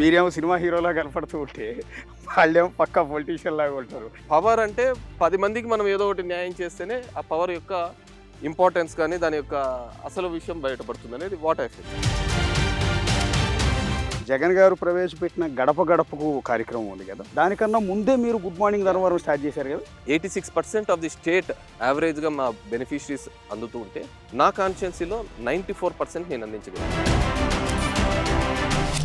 మీరేమో సినిమా హీరోలా కనపడుతూ ఉంటే వాళ్ళేమో పక్కా పొలిటీషియన్ లాగా ఉంటారు. పవర్ అంటే 10 మందికి మనం ఏదో ఒకటి న్యాయం చేస్తేనే ఆ పవర్ యొక్క ఇంపార్టెన్స్ కానీ దాని యొక్క అసలు విషయం బయటపడుతుంది అనేది వాట్ ఐ ఫీల్. జగన్ గారు ప్రవేశపెట్టిన గడప గడపకు కార్యక్రమం ఉంది కదా, దానికన్నా ముందే మీరు గుడ్ మార్నింగ్ ధర్మవరం స్టార్ట్ చేశారు కదా. 86% ఆఫ్ ది స్టేట్ యావరేజ్గా మా బెనిఫిషరీస్ అందుతూ ఉంటే నా కాన్స్టిట్యున్సీలో 94% నేను అందించగలను.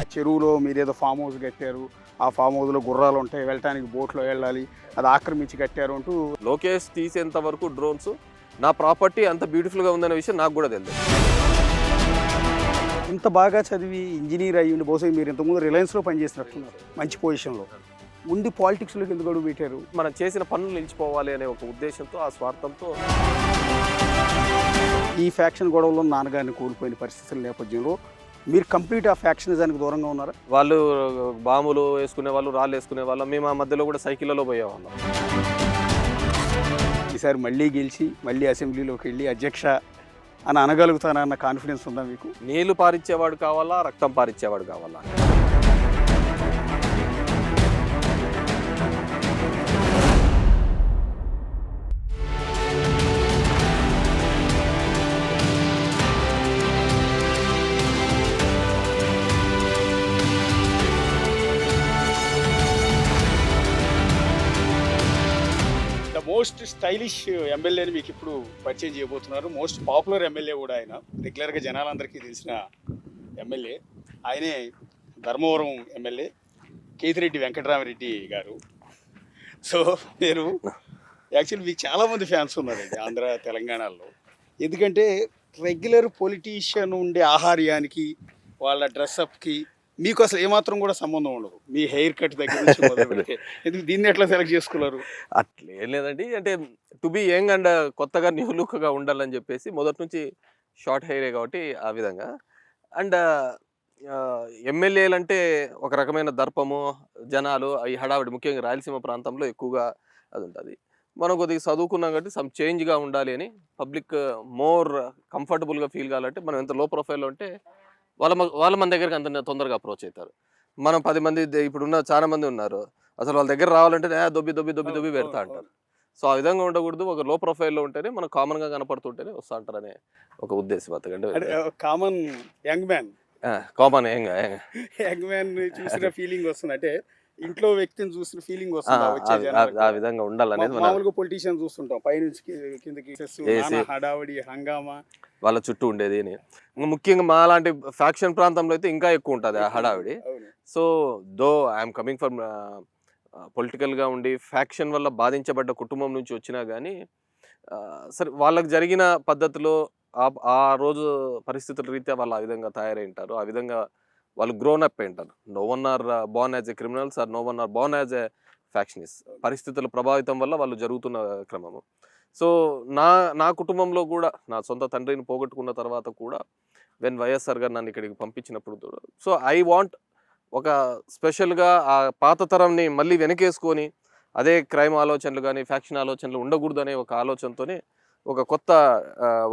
ఆ చెరువులో మీరేదో ఫామ్ హౌస్ కట్టారు, ఆ ఫామ్ హౌస్లో గుర్రాలు ఉంటాయి, వెళ్ళటానికి బోట్లో వెళ్ళాలి, అది ఆక్రమించి కట్టారు అంటూ లోకేష్ తీసేంత వరకు డ్రోన్స్ నా ప్రాపర్టీ అంత బ్యూటిఫుల్గా ఉందనే విషయం నాకు కూడా తెలియదు. ఇంత బాగా చదివి ఇంజనీర్ అయ్యి ఉండి బహుశా మీరు ఇంతకుముందు రిలయన్స్లో పనిచేసినట్టున్నారు, మంచి పొజిషన్లో ఉండి పాలిటిక్స్లోకి ఎందుకు అడుగు పెట్టారు? మనం చేసిన పనులు నిలిచిపోవాలి అనే ఒక ఉద్దేశంతో, ఆ స్వార్థంతో ఈ ఫ్యాక్షన్ గొడవలో నాన్నగారిని కోల్పోయిన పరిస్థితుల నేపథ్యంలో మీరు కంప్లీట్ ఆ ఫ్యాక్షనిజానికి దూరంగా ఉన్నారా? వాళ్ళు బాంబులు వేసుకునే వాళ్ళు, రాళ్ళు వేసుకునే వాళ్ళు, మేము ఆ మధ్యలో కూడా సైకిళ్ళలో పోయేవాళ్ళం. ఈసారి మళ్ళీ గెలిచి మళ్ళీ అసెంబ్లీలోకి వెళ్ళి అధ్యక్ష అని అనగలుగుతానన్న కాన్ఫిడెన్స్ ఉందా మీకు? నీళ్లు పారిచ్చేవాడు కావాలా, రక్తం పారిచ్చేవాడు కావాలా? మోస్ట్ స్టైలిష్ ఎమ్మెల్యేని మీకు ఇప్పుడు పరిచయం చేయబోతున్నారు. మోస్ట్ పాపులర్ ఎమ్మెల్యే కూడా ఆయన, రెగ్యులర్గా జనాలందరికీ తెలిసిన ఎమ్మెల్యే ఆయనే. ధర్మవరం ఎమ్మెల్యే కేతిరెడ్డి వెంకటరామరెడ్డి గారు. సో నేను యాక్చువల్లీ మీకు చాలామంది ఫ్యాన్స్ ఉన్నారండి ఆంధ్ర తెలంగాణలో. ఎందుకంటే రెగ్యులర్ పొలిటీషియన్ ఉండే ఆహార్యానికి, వాళ్ళ డ్రెస్అప్కి మీకు అసలు ఏమాత్రం కూడా సంబంధం ఉండదు. మీ హెయిర్ కట్ దగ్గర నుంచి మొదలు పెడితే ఎందుకు దీన్ని ఎట్లా సెలెక్ట్ చేసుకున్నారు? అట్లేం లేదండి, అంటే టు బి యంగ్ అండ్ కొత్తగా న్యూ లుక్గా ఉండాలని చెప్పేసి మొదటి నుంచి షార్ట్ హెయిరే కాబట్టి ఆ విధంగా. అండ్ ఎమ్మెల్యేలు అంటే ఒక రకమైన దర్పము, జనాలు ఈ హడావిడి, ముఖ్యంగా రాయలసీమ ప్రాంతంలో ఎక్కువగా అది ఉంటుంది. మనం కొద్దిగా చదువుకున్నాం కాబట్టి సమ్ చేంజ్గా ఉండాలి అని, పబ్లిక్ మోర్ కంఫర్టబుల్గా ఫీల్ కావాలంటే మనం ఎంత లో ప్రొఫైల్లో ఉంటే వాళ్ళ మన దగ్గరికి అంత తొందరగా అప్రోచ్ అవుతారు. మనం 10 మంది ఇప్పుడున్న చాలా మంది ఉన్నారు, అసలు వాళ్ళ దగ్గర రావాలంటే దొబ్బి దొబ్బి దొబ్బి దొబ్బి పెడతా అంటారు. సో ఆ విధంగా ఉండకూడదు, ఒక లో ప్రొఫైల్లో ఉంటేనే మనం కామన్గా కనపడుతుంటేనే వస్తూ అంటారు అనే ఒక ఉద్దేశం. అంటే common young man, common young man చూసిన ఫీలింగ్ వస్తుంది, అంటే ఇంట్లో వ్యక్తిని చూసిన ఫీలింగ్ వస్తుంది. ఆ విధంగా ఉండాలనేది. మామూలుగా పొలిటీషియన్ చూస్తుంటాం పైనుంచి కిందకి హడావడి హంగామా వాళ్ళ చుట్టూ ఉండేది అని. ముఖ్యంగా మా లాంటి ఫ్యాక్షన్ ప్రాంతంలో అయితే ఇంకా ఎక్కువ ఉంటుంది ఆ హడావిడి. So though I'm coming from పొలిటికల్గా ఉండి ఫ్యాక్షన్ వల్ల బాధించబడ్డ కుటుంబం నుంచి వచ్చినా కానీ సరే వాళ్ళకి జరిగిన పద్ధతిలో ఆ రోజు పరిస్థితుల రీత్యా వాళ్ళు ఆ విధంగా తయారై ఉంటారు, ఆ విధంగా వాళ్ళు గ్రోన్ అప్ అయి ఉంటారు. No one are born as a criminals or no one are born as a factionist. పరిస్థితుల ప్రభావితం వల్ల వాళ్ళు జరుగుతున్న క్రమము. సో నా కుటుంబంలో కూడా నా సొంత తండ్రిని పోగొట్టుకున్న తర్వాత కూడా వెన్ వైఎస్ఆర్ గారు నన్ను ఇక్కడికి పంపించినప్పుడు కూడా, సో ఐ వాంట్ ఒక స్పెషల్గా ఆ పాత తరంని మళ్ళీ వెనకేసుకొని అదే క్రైమ్ ఆలోచనలు కానీ ఫ్యాక్షన్ ఆలోచనలు ఉండకూడదు అనే ఒక ఆలోచనతోనే, ఒక కొత్త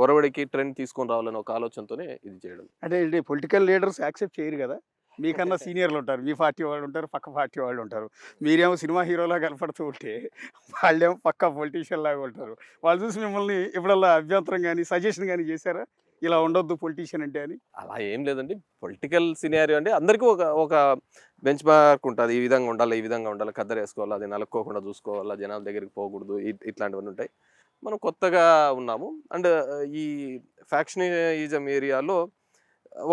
ఒరవడికి ట్రెండ్ తీసుకొని రావాలని ఒక ఆలోచనతోనే ఇది చేయడం. అంటే పొలిటికల్ లీడర్స్ యాక్సెప్ట్ చేయరు కదా, మీకన్నా సీనియర్లు ఉంటారు, మీ పార్టీ వాళ్ళు ఉంటారు, పక్క పార్టీ వాళ్ళు ఉంటారు. మీరేమో సినిమా హీరోలా కనపడుతూ ఉంటే వాళ్ళేమో పక్కా పొలిటీషియన్ లాగా ఉంటారు. వాళ్ళు చూసి మిమ్మల్ని ఎప్పుడల్లా అభ్యంతరం కానీ సజెషన్ కానీ చేశారా, ఇలా ఉండొద్దు పొలిటీషియన్ అంటే అని? అలా ఏం లేదండి, పొలిటికల్ సినారియో అంటే అందరికీ ఒక బెంచ్ మార్క్ ఉంటుంది. ఈ విధంగా ఉండాలి, ఈ విధంగా ఉండాలి, కద్దరు వేసుకోవాలి, అది నలుక్కోకుండా చూసుకోవాలా, జనాల దగ్గరికి పోకూడదు, ఇట్లాంటివన్నీ ఉంటాయి. మనం కొత్తగా ఉన్నాము. అండ్ ఈ ఫ్యాక్షనిజం ఏరియాలో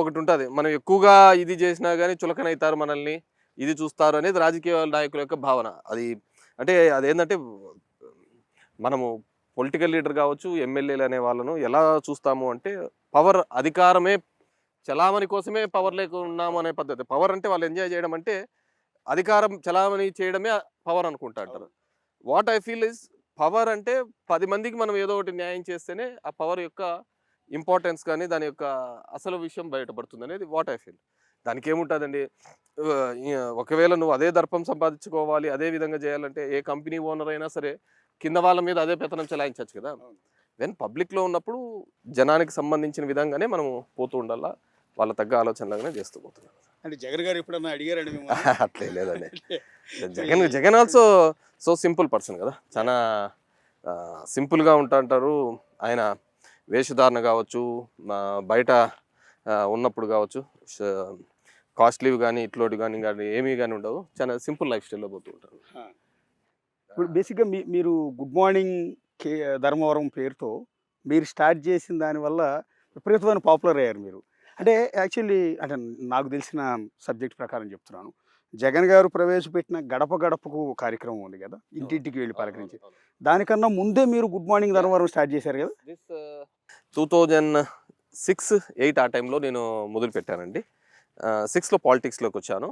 ఒకటి ఉంటుంది, మనం ఎక్కువగా ఇది చేసినా కానీ చులకనవుతారు మనల్ని, ఇది చూస్తారు అనేది రాజకీయ నాయకుల యొక్క భావన. అది అంటే అదేంటంటే మనము పొలిటికల్ లీడర్ కావచ్చు, ఎమ్మెల్యేలు అనే వాళ్ళను ఎలా చూస్తాము అంటే పవర్, అధికారమే చలామణి కోసమే పవర్ లేకున్నాము అనే పద్ధతి. పవర్ అంటే వాళ్ళు ఎంజాయ్ చేయడం అంటే అధికారం చలామణి చేయడమే పవర్ అనుకుంటా అంటారు. What I feel is power అంటే 10 మందికి మనం ఏదో ఒకటి న్యాయం చేస్తేనే ఆ పవర్ యొక్క ఇంపార్టెన్స్ కానీ దాని యొక్క అసలు విషయం బయటపడుతుంది అనేది వాట్ ఐ ఫీల్. దానికి ఏముంటుందండి, ఒకవేళ నువ్వు అదే దర్పం సంపాదించుకోవాలి, అదే విధంగా చేయాలంటే ఏ కంపెనీ ఓనర్ అయినా సరే కింద వాళ్ళ మీద అదే పెత్తనం చెలాయించవచ్చు కదా. వెన్ పబ్లిక్లో ఉన్నప్పుడు జనానికి సంబంధించిన విధంగానే మనం పోతూ ఉండాలా, వాళ్ళ తగ్గ ఆలోచనలాగానే చేస్తూ పోతున్నాం. అంటే జగన్ గారు ఎప్పుడన్నా అడిగారండి మిమ్మల్ని? అట్లే లేదండి. అంటే Jagan also so simple person కదా, చాలా సింపుల్గా ఉంటారు ఆయన. వేషధారణ కావచ్చు, బయట ఉన్నప్పుడు కావచ్చు, కాస్ట్లీవి కానీ ఇట్లోటి కానీ ఏమీ కానీ ఉండవు, చాలా సింపుల్ లైఫ్ స్టైల్లో పోతూ ఉంటారు. ఆ. ఇప్పుడు బేసిక్గా మీరు గుడ్ మార్నింగ్ కే ధర్మవరం పేరుతో మీరు స్టార్ట్ చేసిన దానివల్ల విపరీతమైన పాపులర్ అయ్యారు మీరు. అంటే యాక్చువల్లీ అంటే నాకు తెలిసిన సబ్జెక్ట్ ప్రకారం చెప్తున్నాను. జగన్ గారు ప్రవేశపెట్టిన గడప గడపకు కార్యక్రమం ఉంది కదా, ఇంటింటికి వెళ్ళి పలకరించి. దానికన్నా ముందే మీరు గుడ్ మార్నింగ్ ధర్మవరం స్టార్ట్ చేశారు కదా. 2006-8 ఆ టైంలో నేను మొదలు పెట్టానండి. 6లో పాలిటిక్స్లోకి వచ్చాను.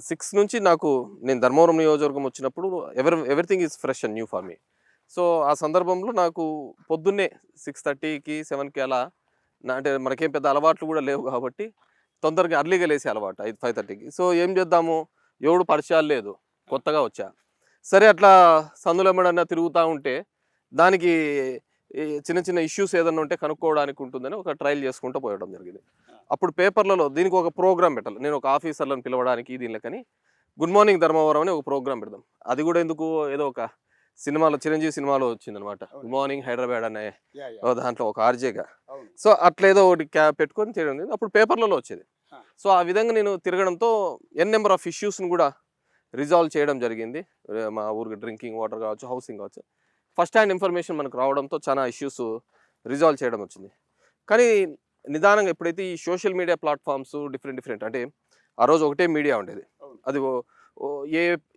6 నుంచి నేను ధర్మవరం నియోజకవర్గం వచ్చినప్పుడు everything is fresh and new for me. So ఆ సందర్భంలో నాకు పొద్దున్నే 6:30కి 7కి అలా అంటే మనకేం పెద్ద అలవాట్లు కూడా లేవు కాబట్టి తొందరగా అర్లీగా లేసే అలవాటు 5:30కి. సో ఏం చేద్దాము, ఎవడు పరిచయాలు లేదు, కొత్తగా వచ్చా. సరే అట్లా సందులెమ్మడన్నా తిరుగుతూ ఉంటే దానికి చిన్న చిన్న ఇష్యూస్ ఏదన్నా ఉంటే కనుక్కోవడానికి ఉంటుందని ఒక ట్రయల్ చేసుకుంటూ పోయడం జరిగింది. అప్పుడు పేపర్లలో దీనికి ఒక ప్రోగ్రామ్ పెట్టాలి, నేను ఒక ఆఫీసర్లను పిలవడానికి దీనికని గుడ్ మార్నింగ్ ధర్మవరం అని ఒక ప్రోగ్రామ్ పెడదాం. అది కూడా ఎందుకు, ఏదో ఒక సినిమాలో చిరంజీవి సినిమాలో వచ్చిందనమాట, గుడ్ మార్నింగ్ హైదరాబాద్ అనే దాంట్లో ఒక ఆర్జేగా. సో అట్లా ఏదో ఒకటి పెట్టుకొని చేయడం అప్పుడు పేపర్లలో వచ్చేది. సో ఆ విధంగా నేను తిరగడంతో నెంబర్ ఆఫ్ ఇష్యూస్ని కూడా రిజాల్వ్ చేయడం జరిగింది. మా ఊరికి డ్రింకింగ్ వాటర్ కావచ్చు, హౌసింగ్ కావచ్చు, ఫస్ట్ హ్యాండ్ ఇన్ఫర్మేషన్ మనకు రావడంతో చాలా ఇష్యూస్ రిజాల్వ్ చేయడం వచ్చింది. కానీ నిదానంగా ఎప్పుడైతే ఈ సోషల్ మీడియా ప్లాట్ఫామ్స్ డిఫరెంట్ అంటే ఆ రోజు ఒకటే మీడియా ఉండేది, అది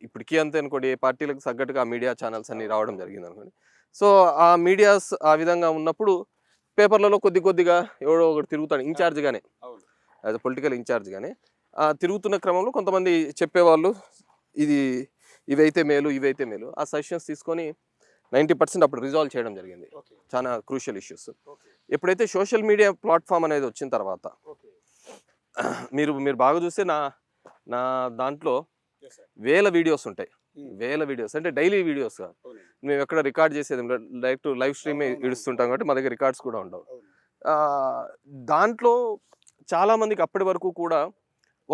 ఇప్పటికీ అంతే అనుకోండి, ఏ పార్టీలకు తగ్గట్టుగా ఆ మీడియా ఛానల్స్ అన్ని రావడం జరిగింది అనుకోండి. సో ఆ మీడియాస్ ఆ విధంగా ఉన్నప్పుడు పేపర్లలో కొద్దిగా ఎవడో ఒకటి తిరుగుతాడు ఇన్ఛార్జ్గానే, యాజ్ అ పొలిటికల్ ఇన్ఛార్జ్గానే తిరుగుతున్న క్రమంలో కొంతమంది చెప్పేవాళ్ళు ఇవైతే మేలు ఇవైతే మేలు. ఆ సజెషన్స్ తీసుకొని 90% అప్పుడు రిజాల్వ్ చేయడం జరిగింది. చాలా క్రూషియల్ ఇష్యూస్. ఎప్పుడైతే సోషల్ మీడియా ప్లాట్ఫామ్ అనేది వచ్చిన తర్వాత మీరు బాగా చూస్తే నా దాంట్లో వేల వీడియోస్ ఉంటాయి. వేల వీడియోస్ అంటే డైలీ వీడియోస్ కాదు, మేము ఎక్కడ రికార్డ్ చేసేది డైరెక్ట్ లైవ్ స్ట్రీమే ఇడుస్తుంటాం కాబట్టి మా దగ్గర రికార్డ్స్ కూడా ఉండవు. దాంట్లో చాలామందికి అప్పటి వరకు కూడా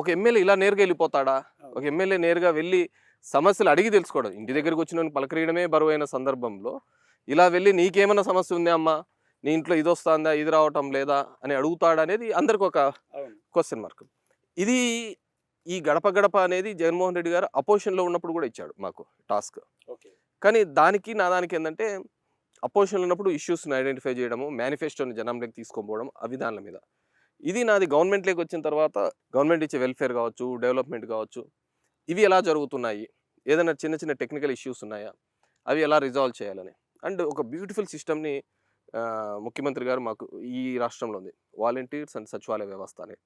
ఒక ఎమ్మెల్యే ఇలా నేరుగా వెళ్ళిపోతాడా, ఒక ఎమ్మెల్యే నేరుగా వెళ్ళి సమస్యలు అడిగి తెలుసుకోవడం, ఇంటి దగ్గరికి వచ్చిన పలకరియడమే బరువైన సందర్భంలో ఇలా వెళ్ళి నీకేమైనా సమస్య ఉందా అమ్మా, నీ ఇంట్లో ఇది వస్తుందా ఇది రావటం లేదా అని అడుగుతాడనేది అందరికి ఒక క్వశ్చన్ మార్క్. ఇది ఈ గడప గడప అనేది జగన్మోహన్ రెడ్డి గారు అపోజిషన్లో ఉన్నప్పుడు కూడా ఇచ్చాడు మాకు టాస్క్. కానీ నా దానికి ఏంటంటే అపోజిషన్లో ఉన్నప్పుడు ఇష్యూస్ని ఐడెంటిఫై చేయడము, మేనిఫెస్టోని జనంలోకి తీసుకొని ఆ విధానాల మీద. ఇది నాది గవర్నమెంట్లోకి వచ్చిన తర్వాత గవర్నమెంట్ ఇచ్చే వెల్ఫేర్ కావచ్చు, డెవలప్మెంట్ కావచ్చు, ఇవి ఎలా జరుగుతున్నాయి, ఏదైనా చిన్న చిన్న టెక్నికల్ ఇష్యూస్ ఉన్నాయా, అవి ఎలా రిజాల్వ్ చేయాలని. అండ్ ఒక బ్యూటిఫుల్ సిస్టమ్ని ముఖ్యమంత్రి గారు మాకు ఈ రాష్ట్రంలో ఉంది, వాలంటీర్స్ అండ్ సచివాలయ వ్యవస్థ అనేది.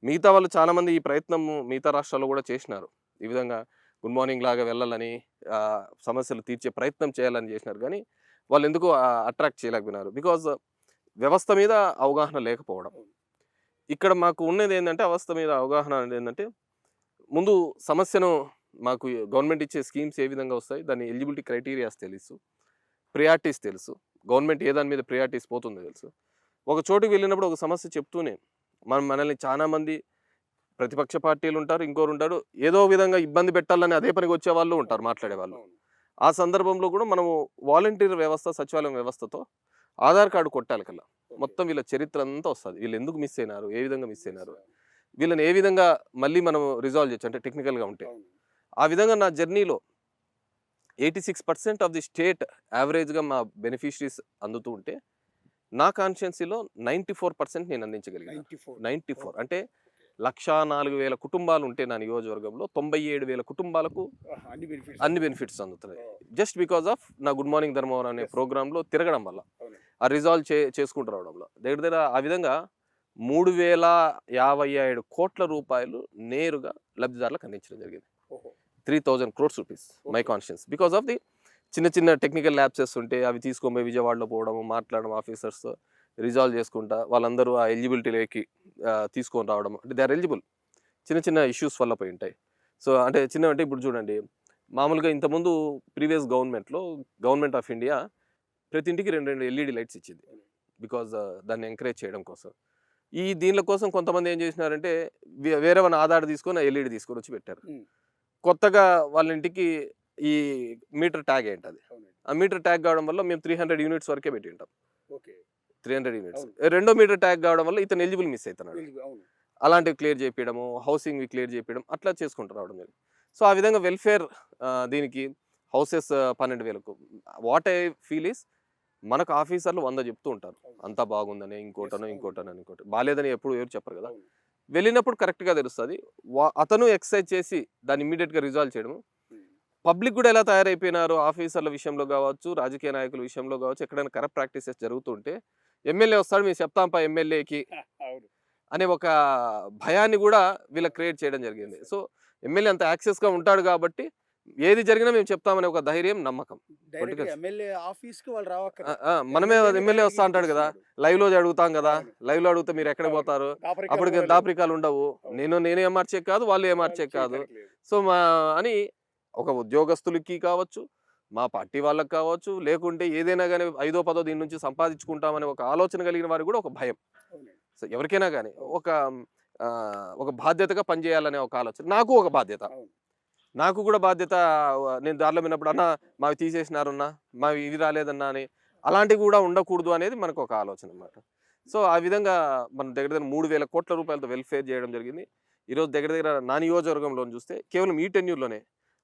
మిగతా వాళ్ళు చాలామంది ఈ ప్రయత్నం మిగతా రాష్ట్రాల్లో కూడా చేసినారు, ఈ విధంగా గుడ్ మార్నింగ్ లాగా వెళ్ళాలని, సమస్యలు తీర్చే ప్రయత్నం చేయాలని చేసినారు. కానీ వాళ్ళు ఎందుకు అట్రాక్ట్ చేయలేకపోయినారు, బికాజ్ వ్యవస్థ మీద అవగాహన లేకపోవడం. ఇక్కడ మాకు ఉన్నది ఏంటంటే వ్యవస్థ మీద అవగాహన అనేది ఏంటంటే, ముందు సమస్యను మాకు గవర్నమెంట్ ఇచ్చే స్కీమ్స్ ఏ విధంగా వస్తాయి, దాని ఎలిజిబిలిటీ క్రైటీరియాస్ తెలుసు, ప్రియారిటీస్ తెలుసు, గవర్నమెంట్ ఏ దాని మీద ప్రియారిటీస్ పోతుందో తెలుసు. ఒక చోటుకి వెళ్ళినప్పుడు ఒక సమస్య చెప్తూనే మనల్ని చాలామంది ప్రతిపక్ష పార్టీలు ఉంటారు, ఇంకోరు ఉంటారు, ఏదో విధంగా ఇబ్బంది పెట్టాలని అదే పనికి వచ్చే వాళ్ళు ఉంటారు, మాట్లాడే వాళ్ళు. ఆ సందర్భంలో కూడా మనము వాలంటీర్ వ్యవస్థ, సచివాలయం వ్యవస్థతో ఆధార్ కార్డు కొట్టాలి కల్లా మొత్తం వీళ్ళ చరిత్ర అంతా వస్తుంది, వీళ్ళు ఎందుకు మిస్ అయినారు, ఏ విధంగా మిస్ అయినారు, వీళ్ళని ఏ విధంగా మళ్ళీ మనం రిజాల్వ్ చేయొచ్చు అంటే టెక్నికల్గా ఉంటే. ఆ విధంగా నా జర్నీలో 86% ఆఫ్ ది స్టేట్ యావరేజ్గా మా బెనిఫిషరీస్ అందుతూ ఉంటే నా కాన్స్టిట్యున్సీలో 94% నేను అందించగలిగాను. 94 అంటే 104,000 కుటుంబాలు ఉంటే నా నియోజకవర్గంలో 97,000 కుటుంబాలకు అన్ని బెనిఫిట్స్ అందుతున్నాయి, జస్ట్ బికాస్ ఆఫ్ నా గుడ్ మార్నింగ్ ధర్మవరం అనే ప్రోగ్రాంలో తిరగడం వల్ల, ఆ రిజాల్వ్ చేసుకుంటూ రావడంలో. దగ్గర ఆ విధంగా 3,057 కోట్ల రూపాయలు నేరుగా లబ్ధిదారులకు అందించడం జరిగింది. 3,000 crores rupees my conscience, because of the చిన్న చిన్న టెక్నికల్ ల్యాబ్సెస్ ఉంటే అవి తీసుకొని పోయి విజయవాడలో పోవడం, మాట్లాడడం ఆఫీసర్స్, రిజాల్వ్ చేసుకుంటా వాళ్ళందరూ ఆ ఎలిజిబిలిటీలోకి తీసుకొని రావడం, అంటే దే ఆర్ ఎలిజిబుల్. చిన్న చిన్న ఇష్యూస్ వల్ల పోయి ఉంటాయి. సో అంటే చిన్న అంటే ఇప్పుడు చూడండి, మామూలుగా ఇంతకుముందు ప్రీవియస్ గవర్నమెంట్ ఆఫ్ ఇండియా ప్రతి ఇంటికి 2 LED లైట్స్ ఇచ్చింది, బికాజ్ దాన్ని ఎంకరేజ్ చేయడం కోసం. దీనిల కోసం కొంతమంది ఏం చేసినారంటే వేరే వాళ్ళ ఆధార్ తీసుకొని ఎల్ఈడి తీసుకొని వచ్చి పెట్టారు. కొత్తగా వాళ్ళ ఇంటికి ఈ మీటర్ ట్యాగ్ ఏంటి అది, ఆ మీటర్ ట్యాగ్ కావడం వల్ల మేము 300 యూనిట్స్ వరకే పెట్టి ఉంటాం. 300 యూనిట్స్ రెండో మీటర్ ట్యాగ్ కావడం వల్ల ఇతను ఎలిజిబుల్ మిస్ అవుతున్నాడు. అలాంటివి క్లియర్ చేయడం, హౌసింగ్ క్లియర్ చేయడం అట్లా చేసుకుంటూ రావడం జరిగింది. సో ఆ విధంగా వెల్ఫేర్ దీనికి హౌసెస్ 12,000కు. వాట్ ఐ ఫీల్ ఈస్ మనకు ఆఫీసర్లు 100 చెప్తూ ఉంటారు అంతా బాగుందని, ఇంకోటి బాగాలేదని ఎప్పుడు ఎవరు చెప్పరు కదా. వెళ్ళినప్పుడు కరెక్ట్గా తెలుస్తుంది. అతను ఎక్సర్సైజ్ చేసి దాన్ని ఇమ్మీడియట్గా రిజాల్వ్ చేయడం. పబ్లిక్ కూడా ఎలా తయారైపోయినారు ఆఫీసర్ల విషయంలో కావచ్చు, రాజకీయ నాయకుల విషయంలో కావచ్చు, ఎక్కడైనా కరప్ట్ ప్రాక్టీసెస్ జరుగుతుంటే ఎమ్మెల్యే వస్తాడు, మేము చెప్తాంపా ఎమ్మెల్యేకి అనే ఒక భయాన్ని కూడా వీళ్ళకి క్రియేట్ చేయడం జరిగింది. సో ఎమ్మెల్యే అంత యాక్సెస్గా ఉంటాడు కాబట్టి ఏది జరిగినా మేము చెప్తామనే ఒక ధైర్యం, నమ్మకం. మనమే ఎమ్మెల్యే వస్తా అంటాడు కదా, లైవ్ లో అడుగుతాం కదా, లైవ్ లో అడిగితే మీరు ఎక్కడ పోతారు, అప్పటికి దాపరికాలు ఉండవు, నేనే ఏమార్చే కాదు, వాళ్ళు ఏమార్చే కాదు. సో అని ఒక ఉద్యోగస్తులకి కావచ్చు, మా పార్టీ వాళ్ళకి కావచ్చు, లేకుంటే ఏదైనా కానీ 5దో 10దో దీని నుంచి సంపాదించుకుంటామనే ఒక ఆలోచన కలిగిన వారికి కూడా ఒక భయం. సో ఎవరికైనా కానీ ఒక బాధ్యతగా పనిచేయాలనే ఒక ఆలోచన. నాకు ఒక బాధ్యత, నాకు కూడా బాధ్యత. నేను దారిలో విన్నప్పుడు అన్న మావి తీసేసినారన్నా, మావి ఇవి రాలేదన్నా అని అలాంటివి కూడా ఉండకూడదు అనేది మనకు ఒక ఆలోచన అన్నమాట. సో ఆ విధంగా మన దగ్గర 3,000 కోట్ల రూపాయలతో వెల్ఫేర్ చేయడం జరిగింది. ఈరోజు దగ్గర నా నియోజకవర్గంలో చూస్తే కేవలం ఈ టెన్యూర్లోనే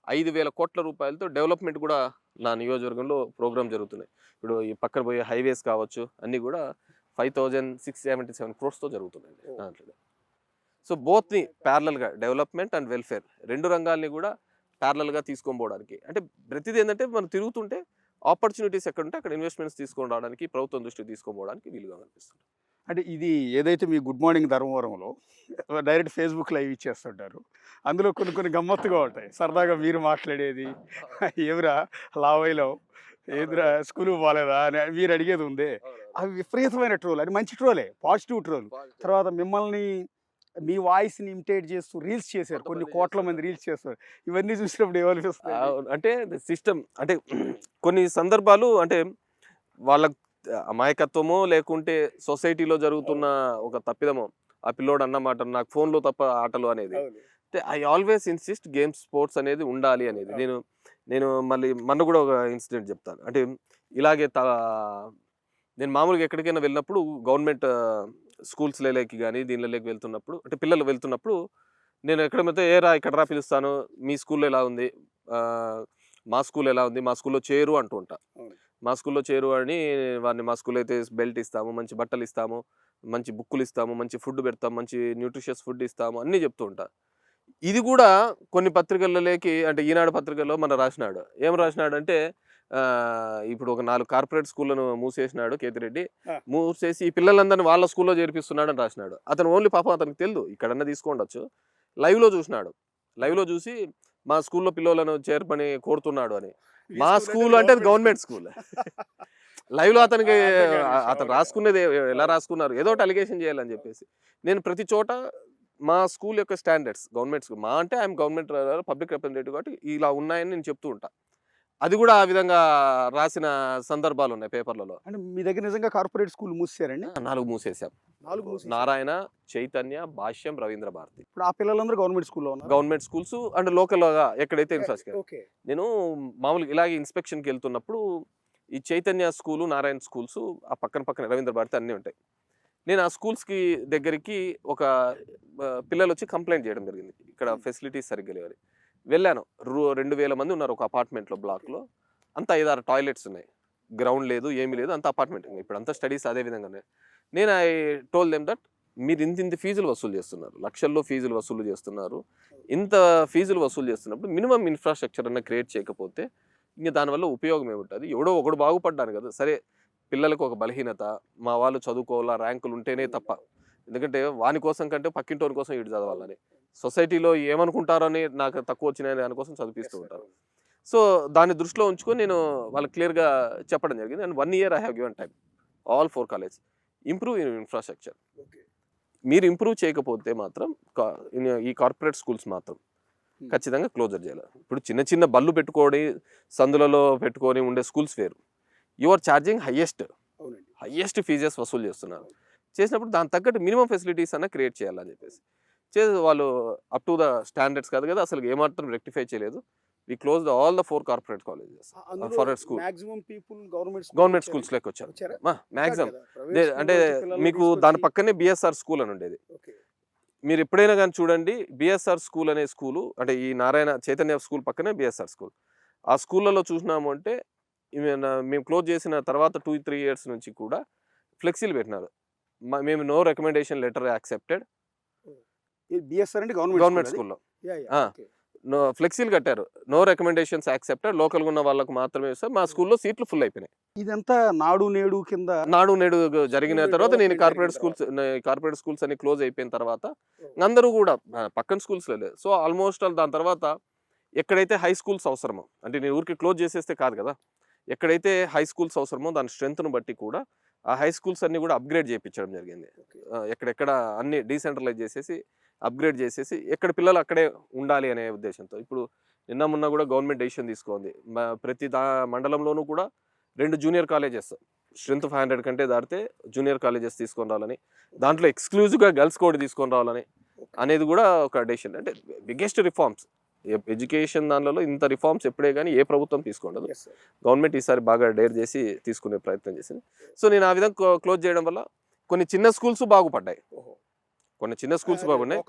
5,000 కోట్ల రూపాయలతో డెవలప్మెంట్ కూడా నా నియోజకవర్గంలో ప్రోగ్రామ్ జరుగుతున్నాయి. ఇప్పుడు ఈ పక్కన పోయే హైవేస్ కావచ్చు అన్నీ కూడా 5,677 crores జరుగుతున్నాయి దాంట్లో. సో బోత్ని ప్యారలల్గా డెవలప్మెంట్ అండ్ వెల్ఫేర్ రెండు రంగాల్ని కూడా ప్యారలల్గా తీసుకొని పోవడానికి, అంటే ప్రతిదీ ఏంటంటే మనం తిరుగుతుంటే ఆపర్చునిటీస్ ఎక్కడ ఉంటే అక్కడ ఇన్వెస్ట్మెంట్స్ తీసుకొని రావడానికి, ప్రభుత్వం దృష్టికి తీసుకొని పోవడానికి వీలుగా అనిపిస్తుంది. అంటే ఇది ఏదైతే మీ గుడ్ మార్నింగ్ ధర్మవరంలో డైరెక్ట్ ఫేస్బుక్ లైవ్ ఇచ్చేస్తుంటారు, అందులో కొన్ని గమ్మత్తుగా ఉంటాయి. సరదాగా మీరు మాట్లాడేది ఎవరా లావైలో ఏదిరా స్కూల్కి పోలేదా అని మీరు అడిగేది ఉంది. అవి విపరీతమైన ట్రోల్, అది మంచి ట్రోలే, పాజిటివ్ ట్రోల్. తర్వాత మిమ్మల్ని మీ వాయిస్ని ఇమిటేట్ చేస్తూ రీల్స్ చేశారు, కొన్ని కోట్ల మంది రీల్స్ చేస్తారు. ఇవన్నీ చూసినప్పుడు ఏమనిపిస్తుంది? అంటే సిస్టమ్, అంటే కొన్ని సందర్భాలు అంటే వాళ్ళ అమాయకత్వమో లేకుంటే సొసైటీలో జరుగుతున్న ఒక తప్పిదమో, ఆ పిల్లోడు అన్నమాట నాకు ఫోన్లో తప్ప ఆటలు అనేది. అంటే I always insist games, sports అనేది ఉండాలి అనేది. నేను మళ్ళీ మొన్న కూడా ఒక ఇన్సిడెంట్ చెప్తాను. అంటే ఇలాగే నేను మామూలుగా ఎక్కడికైనా వెళ్ళినప్పుడు గవర్నమెంట్ స్కూల్స్లలోకి కానీ దీనిలోకి వెళ్తున్నప్పుడు, అంటే పిల్లలు వెళ్తున్నప్పుడు నేను ఎక్కడైతే ఇక్కడ రా పిలుస్తాను, మీ స్కూల్లో ఎలా ఉంది, మా స్కూల్ ఎలా ఉంది, మా స్కూల్లో చేరు అంటూ ఉంటా. మా స్కూల్లో చేరు అని వారిని, మా స్కూల్లో అయితే బెల్ట్ ఇస్తాము, మంచి బట్టలు ఇస్తాము, మంచి బుక్కులు ఇస్తాము, మంచి ఫుడ్ పెడతాము, మంచి న్యూట్రిషియస్ ఫుడ్ ఇస్తాము అన్నీ చెప్తూ ఉంటా. ఇది కూడా కొన్ని పత్రికలలోకి, అంటే ఈనాడు పత్రికల్లో మన రాసినాడు. ఏం రాసినాడు అంటే ఇప్పుడు ఒక 4 కార్పొరేట్ స్కూళ్ళను మూసేసినాడు కేతిరెడ్డి, మూసేసి ఈ పిల్లలందరినీ వాళ్ళ స్కూల్లో చేర్పిస్తున్నాడు అని రాసినాడు. అతను ఓన్లీ పాపం అతనికి తెలియదు, ఇక్కడన్నా తీసుకోండొచ్చు, లైవ్లో చూసినాడు. లైవ్లో చూసి మా స్కూల్లో పిల్లలను చేర్పని కోరుతున్నాడు అని. మా స్కూల్ అంటే అది గవర్నమెంట్ స్కూల్. లైవ్లో అతను రాసుకునేది ఎలా రాసుకున్నారు, ఏదో ఒకటి అలిగేషన్ చేయాలని చెప్పేసి. నేను ప్రతి చోట మా స్కూల్ యొక్క స్టాండర్డ్స్, గవర్నమెంట్ స్కూల్, మా అంటే ఐఎమ్ గవర్నమెంట్ పబ్లిక్ రిప్రజెంటేటివ్ కాబట్టి ఇలా ఉన్నాయని నేను చెప్తూ ఉంటా. అది కూడా ఆ విధంగా రాసిన సందర్భాలు ఉన్నాయి పేపర్లలో. అంటే మీ దగ్గర నిజంగా కార్పొరేట్ స్కూల్ మూసారండి? 4 మూసేసాం. నారాయణ, చైతన్య, భాష్యం, రవీంద్ర భారతి. ఇప్పుడు ఆ పిల్లలందరూ గవర్నమెంట్ స్కూల్లో ఉన్నారు. గవర్నమెంట్ స్కూల్స్ అండ్ లోకల్ గా ఎక్కడైతే ఇన్ఫ్రాస్ట్రక్చర్. నేను మామూలుగా ఇలాగే ఇన్స్పెక్షన్కి వెళ్తున్నప్పుడు ఈ చైతన్య స్కూలు, నారాయణ స్కూల్స్ ఆ పక్కన రవీంద్ర భారతి అన్నీ ఉంటాయి. నేను ఆ స్కూల్స్కి దగ్గరికి ఒక పిల్లలు వచ్చి కంప్లైంట్ చేయడం జరిగింది, ఇక్కడ ఫెసిలిటీస్ సరిగ్గా లేవని. వెళ్ళాను. 2,000 మంది ఉన్నారు ఒక అపార్ట్మెంట్లో, బ్లాక్లో. అంతా 5-6 టాయిలెట్స్ ఉన్నాయి, గ్రౌండ్ లేదు, ఏమీ లేదు, అంత అపార్ట్మెంట్. ఇప్పుడు అంతా స్టడీస్ అదే విధంగానే. నేను ఐ టోల్ దెమ్ దట్ మీరు ఇంత ఫీజులు వసూలు చేస్తున్నారు, లక్షల్లో ఫీజులు వసూలు చేస్తున్నారు. ఇంత ఫీజులు వసూలు చేస్తున్నప్పుడు మినిమం ఇన్ఫ్రాస్ట్రక్చర్ అన్న క్రియేట్ చేయకపోతే ఇంకా దానివల్ల ఉపయోగం ఏముంటుంది? ఎవడో ఒకడు బాగుపడ్డాను కదా, సరే పిల్లలకు ఒక బలహీనత, మా వాళ్ళు చదువుకోవాలా, ర్యాంకులు ఉంటేనే తప్ప, ఎందుకంటే వాని కోసం కంటే పక్కింటోని కోసం ఇటు చదవాలని, సొసైటీలో ఏమనుకుంటారని నాకు తక్కువ వచ్చినాయని దానికోసం చదివిస్తూ ఉంటారు. సో దాన్ని దృష్టిలో ఉంచుకొని నేను వాళ్ళకి క్లియర్గా చెప్పడం జరిగింది. And 1 year I have given time all 4 colleges improve in infrastructure. మీరు ఇంప్రూవ్ చేయకపోతే మాత్రం ఈ కార్పొరేట్ స్కూల్స్ మాత్రం ఖచ్చితంగా క్లోజర్ చేయాలి. ఇప్పుడు చిన్న బళ్ళు పెట్టుకొని సందులలో పెట్టుకొని ఉండే స్కూల్స్ వేరు. You are charging highest fees వసూలు చేస్తున్నారు. చేసినప్పుడు దాని తగ్గట్టు మినిమం ఫెసిలిటీస్ అన్న క్రియేట్ చేయాలని చెప్పేసి వాళ్ళు అప్ టు ద స్టాండర్డ్స్ కాదు కదా, అసలు ఏమాత్రం రెక్టిఫై చేయలేదు. We close all the 4 corporate colleges for school. Maximum people government schools లెక్క వచ్చారు మ్యాక్సిమం. అంటే మీకు దాని పక్కనే బిఎస్ఆర్ స్కూల్ అని ఉండేది. మీరు ఎప్పుడైనా కానీ చూడండి, బిఎస్ఆర్ స్కూల్ అనే స్కూలు, అంటే ఈ నారాయణ చైతన్య స్కూల్ పక్కనే బిఎస్ఆర్ స్కూల్. ఆ స్కూళ్ళలో చూసినాము అంటే మేము క్లోజ్ చేసిన తర్వాత 2-3 ఇయర్స్ నుంచి కూడా ఫ్లెక్సీలు పెట్టినారు. మేము no recommendation letter accepted. BSR అంటే గవర్నమెంట్ స్కూల్లో నో ఫ్లెక్సీలు కట్టారు. నో రికమెండేషన్స్ యాక్సెప్టెడ్, లోకల్గా ఉన్న వాళ్ళకు మాత్రమే ఇస్తారు. మా స్కూల్లో సీట్లు ఫుల్ అయిపోయినాయి. ఇదంతా నాడు నేడు కింద. నాడు నేడు జరిగిన తర్వాత నేను కార్పొరేట్ స్కూల్స్ అన్ని క్లోజ్ అయిపోయిన తర్వాత అందరూ కూడా పక్కన స్కూల్స్ లేదు. సో ఆల్మోస్ట్ దాని తర్వాత ఎక్కడైతే హై స్కూల్స్ అవసరమో, అంటే నేను ఊరికి క్లోజ్ చేసేస్తే కాదు కదా, ఎక్కడైతే హై స్కూల్స్ అవసరమో దాని స్ట్రెంత్ను బట్టి కూడా ఆ హై స్కూల్స్ అన్ని కూడా అప్గ్రేడ్ చేయించడం జరిగింది. ఎక్కడెక్కడ అన్ని డీసెంట్రలైజ్ చేసేసి అప్గ్రేడ్ చేసేసి ఎక్కడ పిల్లలు అక్కడే ఉండాలి అనే ఉద్దేశంతో ఇప్పుడు నిన్న మొన్న కూడా గవర్నమెంట్ డెసిషన్ తీసుకుంది. ప్రతి మండలంలోనూ కూడా 2 జూనియర్ కాలేజెస్ స్ట్రెంత్ 500 కంటే దాటితే జూనియర్ కాలేజెస్ తీసుకొని రావాలని, దాంట్లో ఎక్స్క్లూజివ్గా గర్ల్స్ కోడ్ తీసుకొని రావాలని అనేది కూడా ఒక డెసిషన్. అంటే బిగ్గెస్ట్ రిఫార్మ్స్ ఎడ్యుకేషన్ దానిలో ఇంత రిఫార్మ్స్ ఎప్పుడే కానీ ఏ ప్రభుత్వం తీసుకుండదు. గవర్నమెంట్ ఈసారి బాగా డేర్ చేసి తీసుకునే ప్రయత్నం చేసింది. సో నేను ఆ విధంగా క్లోజ్ చేయడం వల్ల కొన్ని చిన్న స్కూల్స్ బాగుపడ్డాయి. కొన్ని చిన్న స్కూల్స్ బాగున్నాయి,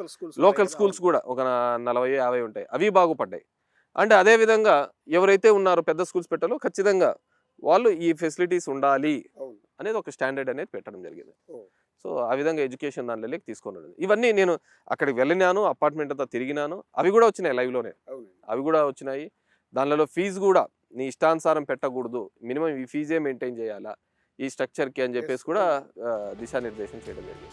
లోకల్ స్కూల్స్ కూడా ఒక 40-50 ఉంటాయి, అవి బాగుపడ్డాయి. అంటే అదే విధంగా ఎవరైతే ఉన్నారో పెద్ద స్కూల్స్ పెట్టాలో ఖచ్చితంగా వాళ్ళు ఈ ఫెసిలిటీస్ ఉండాలి అనేది ఒక స్టాండర్డ్ అనేది పెట్టడం జరిగింది. సో ఆ విధంగా ఎడ్యుకేషన్ దానిలోకి తీసుకున్నాను. ఇవన్నీ నేను అక్కడికి వెళ్ళినాను, అపార్ట్మెంట్ అంతా తిరిగినాను, అవి కూడా వచ్చినాయి లైవ్లోనే, అవి కూడా వచ్చినాయి. దానిలో ఫీజు కూడా నీ ఇష్టానుసారం పెట్టకూడదు, మినిమం ఈ ఫీజే మెయింటైన్ చేయాలా ఈ స్ట్రక్చర్కి అని చెప్పేసి కూడా దిశానిర్దేశం చేయడం జరిగింది.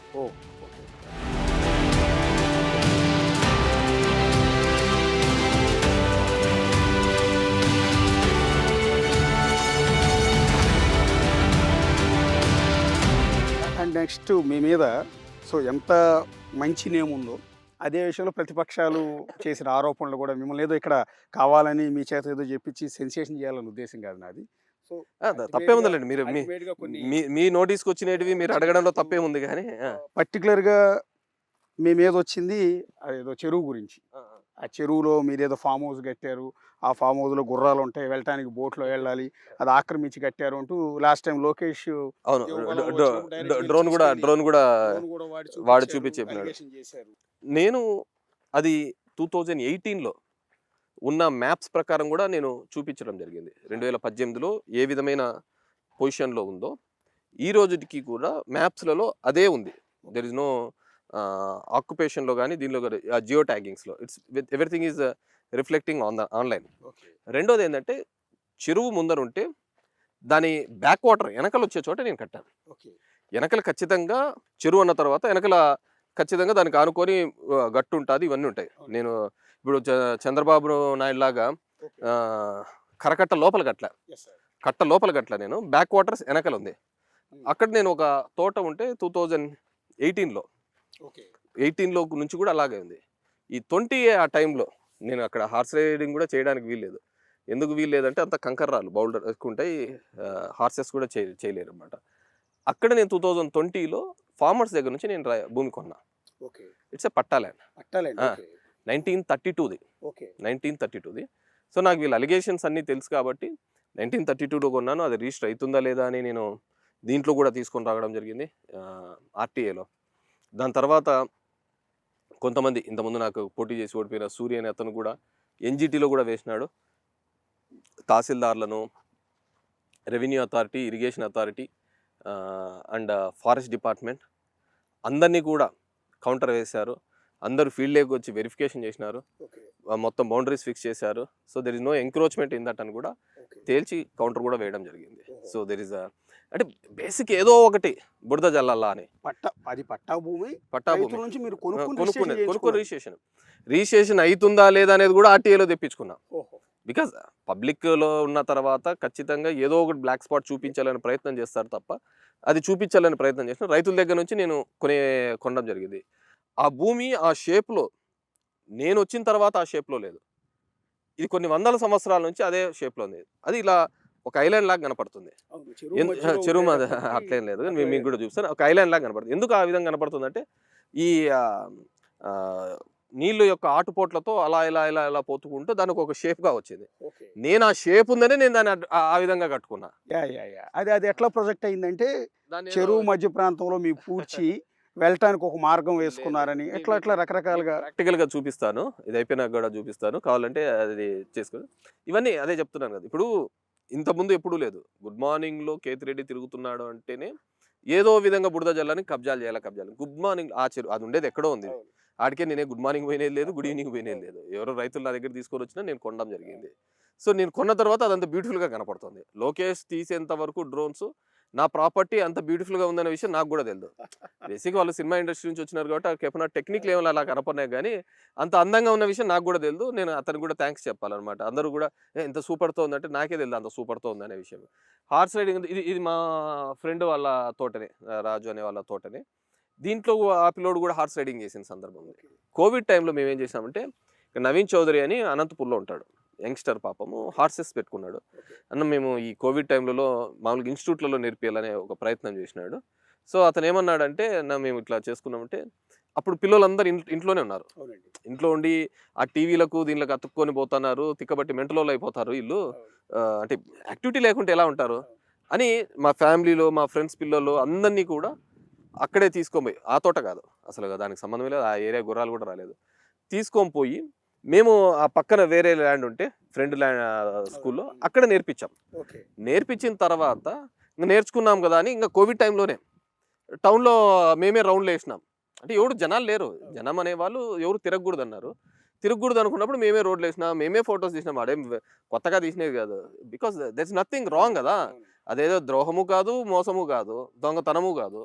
అండ్ నెక్స్ట్ మీ మీద సో ఎంత మంచి నేమ్ ఉందో అదే విషయంలో ప్రతిపక్షాలు చేసిన ఆరోపణలు కూడా మిమ్మల్ని ఏదో ఇక్కడ కావాలని మీ చేత ఏదో చెప్పించి సెన్సేషన్ చేయాలనే ఉద్దేశం కాదు నాది. సో తప్పే ఉందండి, మీరు మీ నోటీస్కి వచ్చినవి మీరు అడగడంలో తప్పే ఉంది. కానీ పర్టికులర్గా మీ మీద వచ్చింది అదేదో చెరువు గురించి. ఆ చెరువులో మీరేదో ఫామ్ హౌస్ కట్టారు, ఆ ఫామ్ హౌస్లో గుర్రాలు ఉంటాయి, వెళ్ళటానికి బోట్లో వెళ్ళాలి, అది ఆక్రమించి కట్టారు అంటూ లాస్ట్ టైం లోకేష్ డ్రోన్ కూడా వాడి చూపించి చెప్పినాడు. నేను అది 2018లో ఉన్న మ్యాప్స్ ప్రకారం కూడా నేను చూపించడం జరిగింది. 2018లో ఏ విధమైన పొజిషన్లో ఉందో ఈ రోజుకి కూడా మ్యాప్స్లలో అదే ఉంది. దెర్ ఇస్ నో ఆక్యుపేషన్లో కానీ దీనిలో కానీ జియో ట్యాగింగ్స్లో it's with everything is reflecting online. రెండోది ఏంటంటే చెరువు ముందర ఉంటే దాని బ్యాక్ వాటర్ వెనకలు వచ్చే చోట నేను కట్టాను. వెనకలు ఖచ్చితంగా చెరువు అన్న తర్వాత వెనకల ఖచ్చితంగా దానికి ఆనుకొని గట్టు ఉంటుంది, ఇవన్నీ ఉంటాయి. నేను ఇప్పుడు చంద్రబాబు నాయుడు లాగా కరకట్ట లోపల గట్ల నేను బ్యాక్ వాటర్స్ వెనకలు ఉంది. అక్కడ నేను ఒక తోట ఉంటే 2018లో నుంచి కూడా అలాగే ఉంది. ఈ 20 ఆ టైంలో నేను అక్కడ హార్స్ రైడింగ్ కూడా చేయడానికి వీల్లేదు. ఎందుకు వీల్లేదంటే అంత కంకర్రాలు బౌల్డర్ ఎక్కువ ఉంటాయి, హార్సెస్ కూడా చేయలేరు అనమాట. అక్కడ నేను 2020లో ఫార్మర్స్ దగ్గర నుంచి నేను భూమి కొన్నా. ఇట్స్ ఎ పట్టా ల్యాండ్ 1932ది. సో నాకు వీళ్ళ అలిగేషన్స్ అన్నీ తెలుసు కాబట్టి 1932లో కొన్నాను. అది రిజిస్టర్ అవుతుందా లేదా అని నేను దీంట్లో కూడా తీసుకొని రావడం జరిగింది ఆర్టీఏలో. దాని తర్వాత కొంతమంది ఇంతకుముందు నాకు పోటీ చేసి ఓడిపోయిన సూర్య అనే అతను కూడా ఎన్జిటీలో కూడా వేసినాడు. తహసీల్దార్లను, revenue authority, irrigation authority and forest department అందరినీ కూడా కౌంటర్ వేశారు. అందరూ ఫీల్డ్లోకి వచ్చి వెరిఫికేషన్ చేసినారు, మొత్తం బౌండరీస్ ఫిక్స్ చేశారు. So there is no encroachment in that అని కూడా తేల్చి కౌంటర్ కూడా వేయడం జరిగింది. సో దెర్ ఇస్ అంటే బేసిక్ ఏదో ఒకటి బురద జల్లాలా అని పట్టా భూమి నుంచి మీరు కొనుక్కుని రిజిస్ట్రేషన్ అవుతుందా లేదా అనేది కూడా ఆర్టీఏలో తెప్పించుకున్నా. బికాజ్ పబ్లిక్లో ఉన్న తర్వాత ఖచ్చితంగా ఏదో ఒకటి బ్లాక్ స్పాట్ చూపించాలని ప్రయత్నం చేస్తారు తప్ప అది చూపించాలని ప్రయత్నం చేసిన రైతుల దగ్గర నుంచి నేను కొనడం జరిగింది. ఆ భూమి ఆ షేప్లో నేను వచ్చిన తర్వాత ఆ షేప్లో లేదు. ఇది కొన్ని వందల సంవత్సరాల నుంచి అదే షేప్లో ఉంది. అది ఇలా ఒక ఐలాండ్ లాగా కనపడుతుంది. అవును. చెరువు మధ్యలో చెరువు ఉండే కాబట్టి అట్లేం లేదు, అట్లా మీకు కూడా చూపిస్తాను. ఒక ఐలాండ్ లాగా కనపడుతుంది. ఎందుకు ఆ విధంగా కనపడుతుంది అంటే ఈ నీళ్ళు యొక్క ఆటుపోట్లతో అలా ఇలా ఇలా ఇలా పోతుకుంటూ దానికి ఒక షేప్ గా వచ్చింది. ఓకే. నేను ఆ షేప్ ఉందనే నేను దాన్ని ఆ విధంగా కట్టుకున్నా. అది ఎట్లా ప్రొజెక్ట్ అయిందంటే దాన్ని చెరువు మధ్య ప్రాంతంలో మీ పూడ్చి వెళ్ళటానికి ఒక మార్గం వేసుకున్నారని ఎట్లా రకరకాలుగా ప్రాక్టికల్ గా చూపిస్తాను. ఇది అయిపోయినాక కూడా చూపిస్తాను, కావాలంటే అది చేసుకోండి. ఇవన్నీ అదే చెప్తున్నాను కదా. ఇప్పుడు ఇంతకుముందు ఎప్పుడూ లేదు. గుడ్ మార్నింగ్ లో కేతిరెడ్డి తిరుగుతున్నాడు అంటేనే ఏదో విధంగా బురద జల్లని కబ్జాలు చేయాలి. గుడ్ మార్నింగ్ ఆ చెరువు అది ఉండేది ఎక్కడో ఉంది. ఆడికే నేనే గుడ్ మార్నింగ్ పోయినది లేదు, గుడ్ ఈవినింగ్ పోయినది లేదు. ఎవరో రైతులు నా దగ్గర తీసుకొని వచ్చినా నేను కొనడం జరిగింది. సో నేను కొన్న తర్వాత అదంతా బ్యూటిఫుల్ గా కనపడుతుంది. లోకేష్ తీసేంత వరకు డ్రోన్స్ నా ప్రాపర్టీ అంత బ్యూటిఫుల్ గా ఉందనే విషయం నాకు కూడా తెలియదు. బేసిక్ వాళ్ళు సినిమా ఇండస్ట్రీ నుంచి వచ్చినారు కాబట్టి కెపనా టెక్నిక్ లెవెల్ అలా కనపడినాయి, కానీ అంత అందంగా ఉన్న విషయం నాకు కూడా తెలియదు. నేను అతనికి కూడా థ్యాంక్స్ చెప్పాలన్నమాట. అందరూ కూడా ఇంత సూపర్తో ఉందంటే నాకే తెలియదు అంత సూపర్తో ఉందనే విషయం. హార్స్ రైడింగ్ ఇది మా ఫ్రెండ్ వాళ్ళ తోటనే, రాజు అనే వాళ్ళ తోటనే. దీంట్లో ఆ పిల్లోడు కూడా హార్స్ రైడింగ్ చేసిన సందర్భం ఉంది. కోవిడ్ టైంలో మేము ఏం చేసామంటే, నవీన్ చౌదరి అని అనంతపూర్లో ఉంటాడు, యంగ్స్టర్ పాపము, హార్సెస్ పెట్టుకున్నాడు. అన్న మేము ఈ కోవిడ్ టైంలో మామూలుగా ఇన్స్టిట్యూట్లలో నేర్పియాలనే ఒక ప్రయత్నం చేసినాడు. సో అతను ఏమన్నాడంటే, మేము ఇట్లా చేసుకున్నామంటే, అప్పుడు పిల్లలందరూ ఇంట్లోనే ఉన్నారు. ఇంట్లో ఉండి ఆ టీవీలకు దీనికి అతుక్కొని పోతున్నారు, తిక్కబట్టి మెంటలోళ్ళు అయిపోతారు వీళ్ళు, అంటే యాక్టివిటీ లేకుంటే ఎలా ఉంటారు అని మా ఫ్యామిలీలో మా ఫ్రెండ్స్ పిల్లలు అందరినీ కూడా అక్కడే తీసుకొని పోయి, ఆ తోట కాదు అసలు, దానికి సంబంధం లేదు, ఆ ఏరియా గుర్రాలు కూడా రాలేదు, తీసుకొని పోయి మేము ఆ పక్కన వేరే ల్యాండ్ ఉంటే ఫ్రెండ్ ల్యాండ్ స్కూల్లో అక్కడ నేర్పించాం. నేర్పించిన తర్వాత నేర్చుకున్నాం కదా అని ఇంకా కోవిడ్ టైంలోనే టౌన్లో మేమే రౌండ్లు వేసినాం. అంటే ఎవరు జనాలు లేరు, జనం అనేవాళ్ళు ఎవరు తిరగకూడదు అన్నారు. తిరగకూడదు అనుకున్నప్పుడు మేమే రోడ్లు వేసినాం, మేమే ఫొటోస్ తీసినాం. అదేం కొత్తగా తీసినది కాదు, బికాస్ దట్స్ నథింగ్ రాంగ్ కదా. అదేదో ద్రోహము కాదు, మోసము కాదు, దొంగతనము కాదు.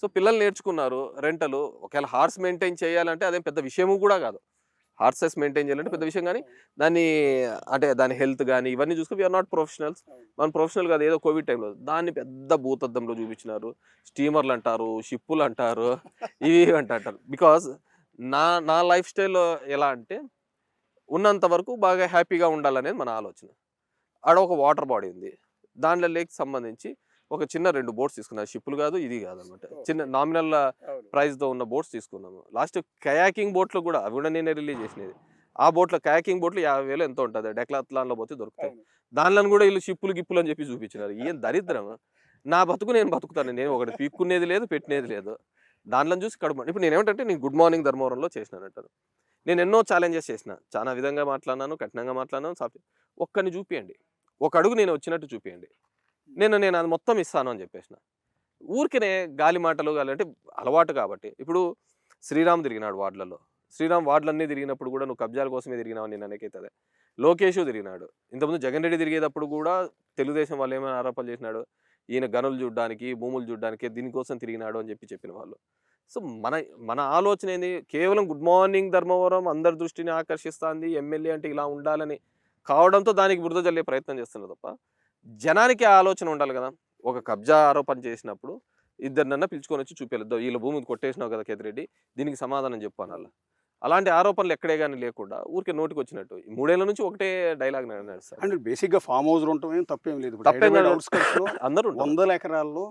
సో పిల్లలు నేర్చుకున్నారు. రెంటలు ఒకవేళ హార్స్ మెయింటైన్ చేయాలంటే అదేం పెద్ద విషయము కూడా కాదు. హార్సెస్ మెయింటైన్ చేయాలంటే పెద్ద విషయం, కానీ దాన్ని అంటే దాని హెల్త్ కానీ ఇవన్నీ చూసుకుని వీఆర్ నాట్ ప్రొఫెషనల్స్. మనం ప్రొఫెషనల్ కాదు, ఏదో కోవిడ్ టైంలో దాన్ని పెద్ద భూతద్దంలో చూపించినారు. స్టీమర్లు అంటారు, షిప్పులు అంటారు, ఇవి అంటారు. బికాజ్ నా లైఫ్ స్టైల్ ఎలా అంటే, ఉన్నంత వరకు బాగా హ్యాపీగా ఉండాలనేది మన ఆలోచన. ఆడ ఒక వాటర్ బాడీ ఉంది, దాంట్లో లేక్ సంబంధించి ఒక చిన్న 2 బోట్స్ తీసుకున్నాను. షిప్పులు కాదు, ఇది కాదు అనమాట, చిన్న నామినల్ ప్రైస్తో ఉన్న బోట్స్ తీసుకున్నాము. లాస్ట్ కయాకింగ్ బోట్లు కూడా, అవి కూడా నేనే రిలీజ్ చేసినది. ఆ బోట్లో కయాకింగ్ బోట్లు 50,000 ఎంతో ఉంటుంది, డెక్లాత్లాన్లో పోతే దొరుకుతాయి. దానిలో కూడా వీళ్ళు షిప్పులు గిప్పులు అని చెప్పి చూపించినారు. ఏం దరిద్రం. నా బతుకు నేను బతుకుతాను, నేను ఒకటి పీక్కునేది లేదు, పెట్టినేది లేదు. దానిలో చూసి కడుపు. ఇప్పుడు నేను ఏమంటే, నేను గుడ్ మార్నింగ్ ధర్మవరంలో చేసినానంటాను. నేను ఎన్నో ఛాలెంజెస్ చేసిన, చాలా విధంగా మాట్లాడినాను, కఠినంగా మాట్లాడినాను. ఒక్కరిని చూపియండి, ఒక అడుగు నేను వచ్చినట్టు చూపియండి, నేను అది మొత్తం ఇస్తాను అని చెప్పేసిన. ఊరికనే గాలి మాటలు అంటే అలవాటు కాబట్టి. ఇప్పుడు శ్రీరామ్ తిరిగినాడు వార్డులలో, శ్రీరామ్ వార్డులన్నీ తిరిగినప్పుడు కూడా నువ్వు కబ్జాల కోసమే తిరిగినావు అని నేను అనేకైతుంది. లోకేష్ తిరిగినాడు, ఇంతకుముందు జగన్ రెడ్డి తిరిగేటప్పుడు కూడా తెలుగుదేశం వాళ్ళు ఏమైనా ఆరోపణలు చేసినాడు, ఈయన గనులు చూడడానికి, భూములు చూడడానికి, దీనికోసం తిరిగినాడు అని చెప్పిన వాళ్ళు. సో మన ఆలోచన ఏంది, కేవలం గుడ్ మార్నింగ్ ధర్మవరం అందరి దృష్టిని ఆకర్షిస్తుంది, ఎమ్మెల్యే అంటే ఇలా ఉండాలని కావడంతో దానికి బురద జల్లే ప్రయత్నం చేస్తున్నారు తప్ప, జనానికి ఆలోచన ఉండాలి కదా. ఒక కబ్జా ఆరోపణ చేసినప్పుడు ఇద్దరినన్నా పిలుచుకొని వచ్చి చూపించలేదు, వీళ్ళ భూమిని కొట్టేసినావు కదా కేతిరెడ్డి, దీనికి సమాధానం చెప్పాను. అలాంటి ఆరోపణలు ఎక్కడే కానీ లేకుండా ఊరికే నోటికి వచ్చినట్టు 3 ఏళ్ల నుంచి ఒకటే డైలాగ్ నడుస్తారు. అంటే బేసిక్గా ఫామ్ హౌస్ ఉండటం తప్పేం లేదు. అందరూ 100 ఎకరాల్లో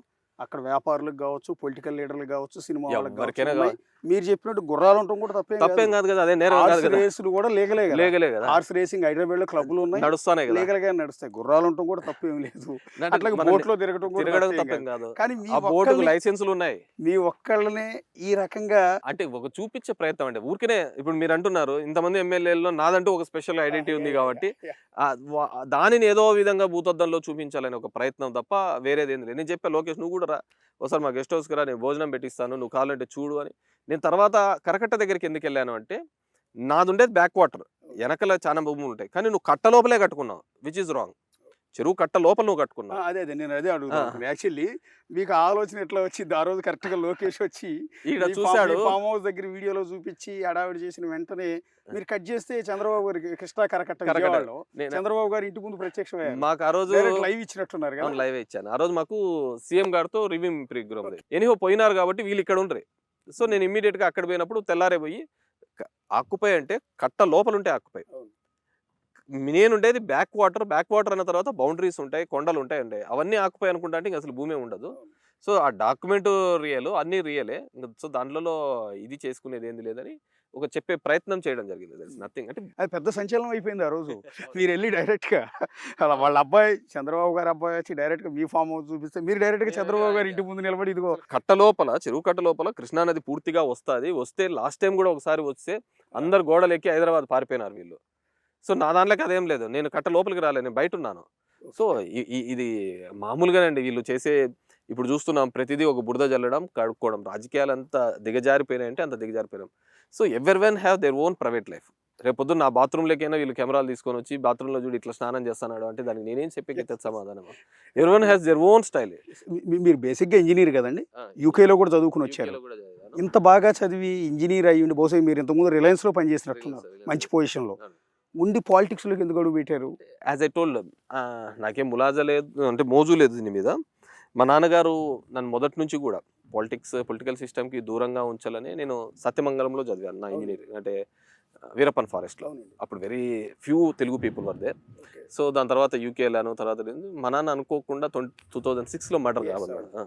అక్కడ వ్యాపారులకు కావచ్చు, పొలిటికల్ లీడర్లు కావచ్చు, సినిమా ఎవరికైనా మీరు చెప్పినట్టు గుర్రాలు ఉండటం కూడా తప్పేం కాదు కదా. అదే నేరం కాదు కదా. రేసులు కూడా లేగలే కదా. హార్స్ రేసింగ్ హైదరాబాద్ లో క్లబ్లు ఉన్నాయి, నడుస్తానే కదా, లీగల్ గా నడుస్తాయి. గుర్రాలు ఉండటం కూడా తప్పేం లేదు. అట్లా బోట్ లో తిరగడం తప్పేం కాదు. కానీ బోటుకు లైసెన్సులు ఉన్నాయి. మీ ఒక్కళ్ళనే ఈ రకంగా అంటే ఒక చూపించే ప్రయత్నం. అంటే ఊరికనే ఇప్పుడు మీరు అంటున్నారు, ఇంతమంది ఎమ్మెల్యేల్లో నాదంటూ ఒక స్పెషల్ ఐడెంటిటీ ఉంది కాబట్టి దానిని ఏదో విధంగా భూతద్దంలో చూపించాలని ఒక ప్రయత్నం తప్ప వేరేది ఏం లేదు. నేను చెప్పా, లోకేష్ నువ్వు కూడా రా, ఒకసారి మా గెస్ట్ హౌస్కి రా, నేను భోజనం పెట్టిస్తాను, నువ్వు కావాలంటే చూడు అని. నేను తర్వాత కరకట్ట దగ్గరికి ఎందుకు వెళ్ళాను అంటే, నాది ఉండేది బ్యాక్ వాటర్, వెనకల చాలా భూములు ఉంటాయి, కానీ నువ్వు కట్ట లోపలే కట్టుకున్నావు, విచ్ ఇస్ రాంగ్. చెరువు కట్ట లోపల నువ్వు కట్టుకున్నావు. అదే నేను అదే అడుగుతాను. యాక్చువల్లీ మీకు ఆలోచన ఎట్లా వచ్చింది? ఆ రోజు కరెక్ట్ గా లోకేష్ వచ్చి ఇక్కడ చూసాడు, ఫామ్ హౌస్ దగ్గర వీడియోలో చూపించి హడావిడి చేసిన వెంటనే మీరు కట్ చేస్తే చంద్రబాబు గారికి కృష్ణా కరకట్ట చంద్రబాబు గారు ఇంటి ముందు ప్రత్యక్షమయ్యారు. మాకు ఆ రోజు లైవ్ ఇచ్చినట్టున్నారు కదా. లైవ్ ఇచ్చాను ఆ రోజు. మాకు సీఎం గారితో రివ్యూ ప్రోగ్రామ్ ఉంది. ఎనీహో పోయినారు కాబట్టి వీళ్ళు ఇక్కడ ఉండరు. సో నేను ఇమ్మీడియట్ గా అక్కడ పోయినప్పుడు తెల్లారే పోయి, ఆక్యుపై అంటే కట్ట లోపల ఉంటే ఆక్యుపై, నేనుండేది బ్యాక్ వాటర్ అన్న తర్వాత బౌండరీస్ ఉంటాయి, కొండలు ఉంటాయి. అవన్నీ ఆకుపోయి అనుకుంటా అంటే ఇంక అసలు భూమే ఉండదు. సో ఆ డాక్యుమెంట్ రియల్, అన్నీ రియలే. సో దాంట్లో ఇది చేసుకునేది ఏంది లేదని ఒక చెప్పే ప్రయత్నం చేయడం జరిగింది. దట్స్ నథింగ్ అంటే అది పెద్ద సంచలనం అయిపోయింది ఆ రోజు. మీరెళ్లి డైరెక్ట్‌గా అలా వాళ్ళ అబ్బాయి చంద్రబాబు గారి అబ్బాయి వచ్చి డైరెక్ట్‌గా మీ ఫార్మ్ హౌస్ చూపిస్తే మీరు డైరెక్ట్‌గా చంద్రబాబు గారి ఇంటి ముందు నిలబడి ఇదిగో కట్ట లోపల, చెరువు కట్ట లోపల కృష్ణానది పూర్తిగా వస్తాది. వస్తే లాస్ట్ టైం కూడా ఒకసారి వస్తే అందరు గోడలెక్కి హైదరాబాద్ పారిపోయినారు వీళ్ళు. సో నా దాంట్లోకి అదేం లేదు. నేను కట్ట లోపలికి రాలేదు. నేను బయటున్నాను. సో ఇది మామూలుగానండి వీళ్ళు చేసే. ఇప్పుడు చూస్తున్నాం ప్రతిదీ ఒక బురద జల్లడం, కడుక్కోవడం. రాజకీయాలు అంత దిగజారిపోయినాయంటే అంత దిగజారిపోయినాం. So everyone have their own private life. రేపొద్దున నా బాత్రూమ్‌లోకైనా వీళ్ళు కెమెరాలు తీసుకొని వచ్చి బాత్రూమ్‌లో చూడు ఇట్లా స్నానం చేస్తున్నాడు అంటే దానికి నేనేం చెప్పేకి సమాధానం. Everyone has their own style. మీరు బేసిక్‌గా ఇంజినీర్ కదండీ. యూకేలో కూడా చదువుకొని వచ్చారు. ఇంత బాగా చదివి ఇంజినీర్ అయ్యుండి బహుశా మీరు ఇంతకుముందు రిలయన్స్‌లో పనిచేసినట్టున్నారు. మంచి పొజిషన్‌లో ఉండి పాలిటిక్స్‌లోకి ఎందుకు అడుగు పెట్టారు? యాజ్ ఐ టోల్డ్ నాకేం ములాజా లేదు అంటే మోజు లేదు దీని మీద. మా నాన్నగారు నన్ను మొదటి నుంచి కూడా పొలిటికల్ సిస్టమ్‌కి దూరంగా ఉంచాలని నేను సత్యమంగళంలో చదివాను నా ఇంజినీరింగ్. అంటే వీరప్పన్ ఫారెస్ట్‌లో. అప్పుడు very few Telugu people were there. So దాని తర్వాత యూకే వెళ్ళాను. తర్వాత మా నాన్న అనుకోకుండా 2006లో మర్డర్ కాబడ్డాడు.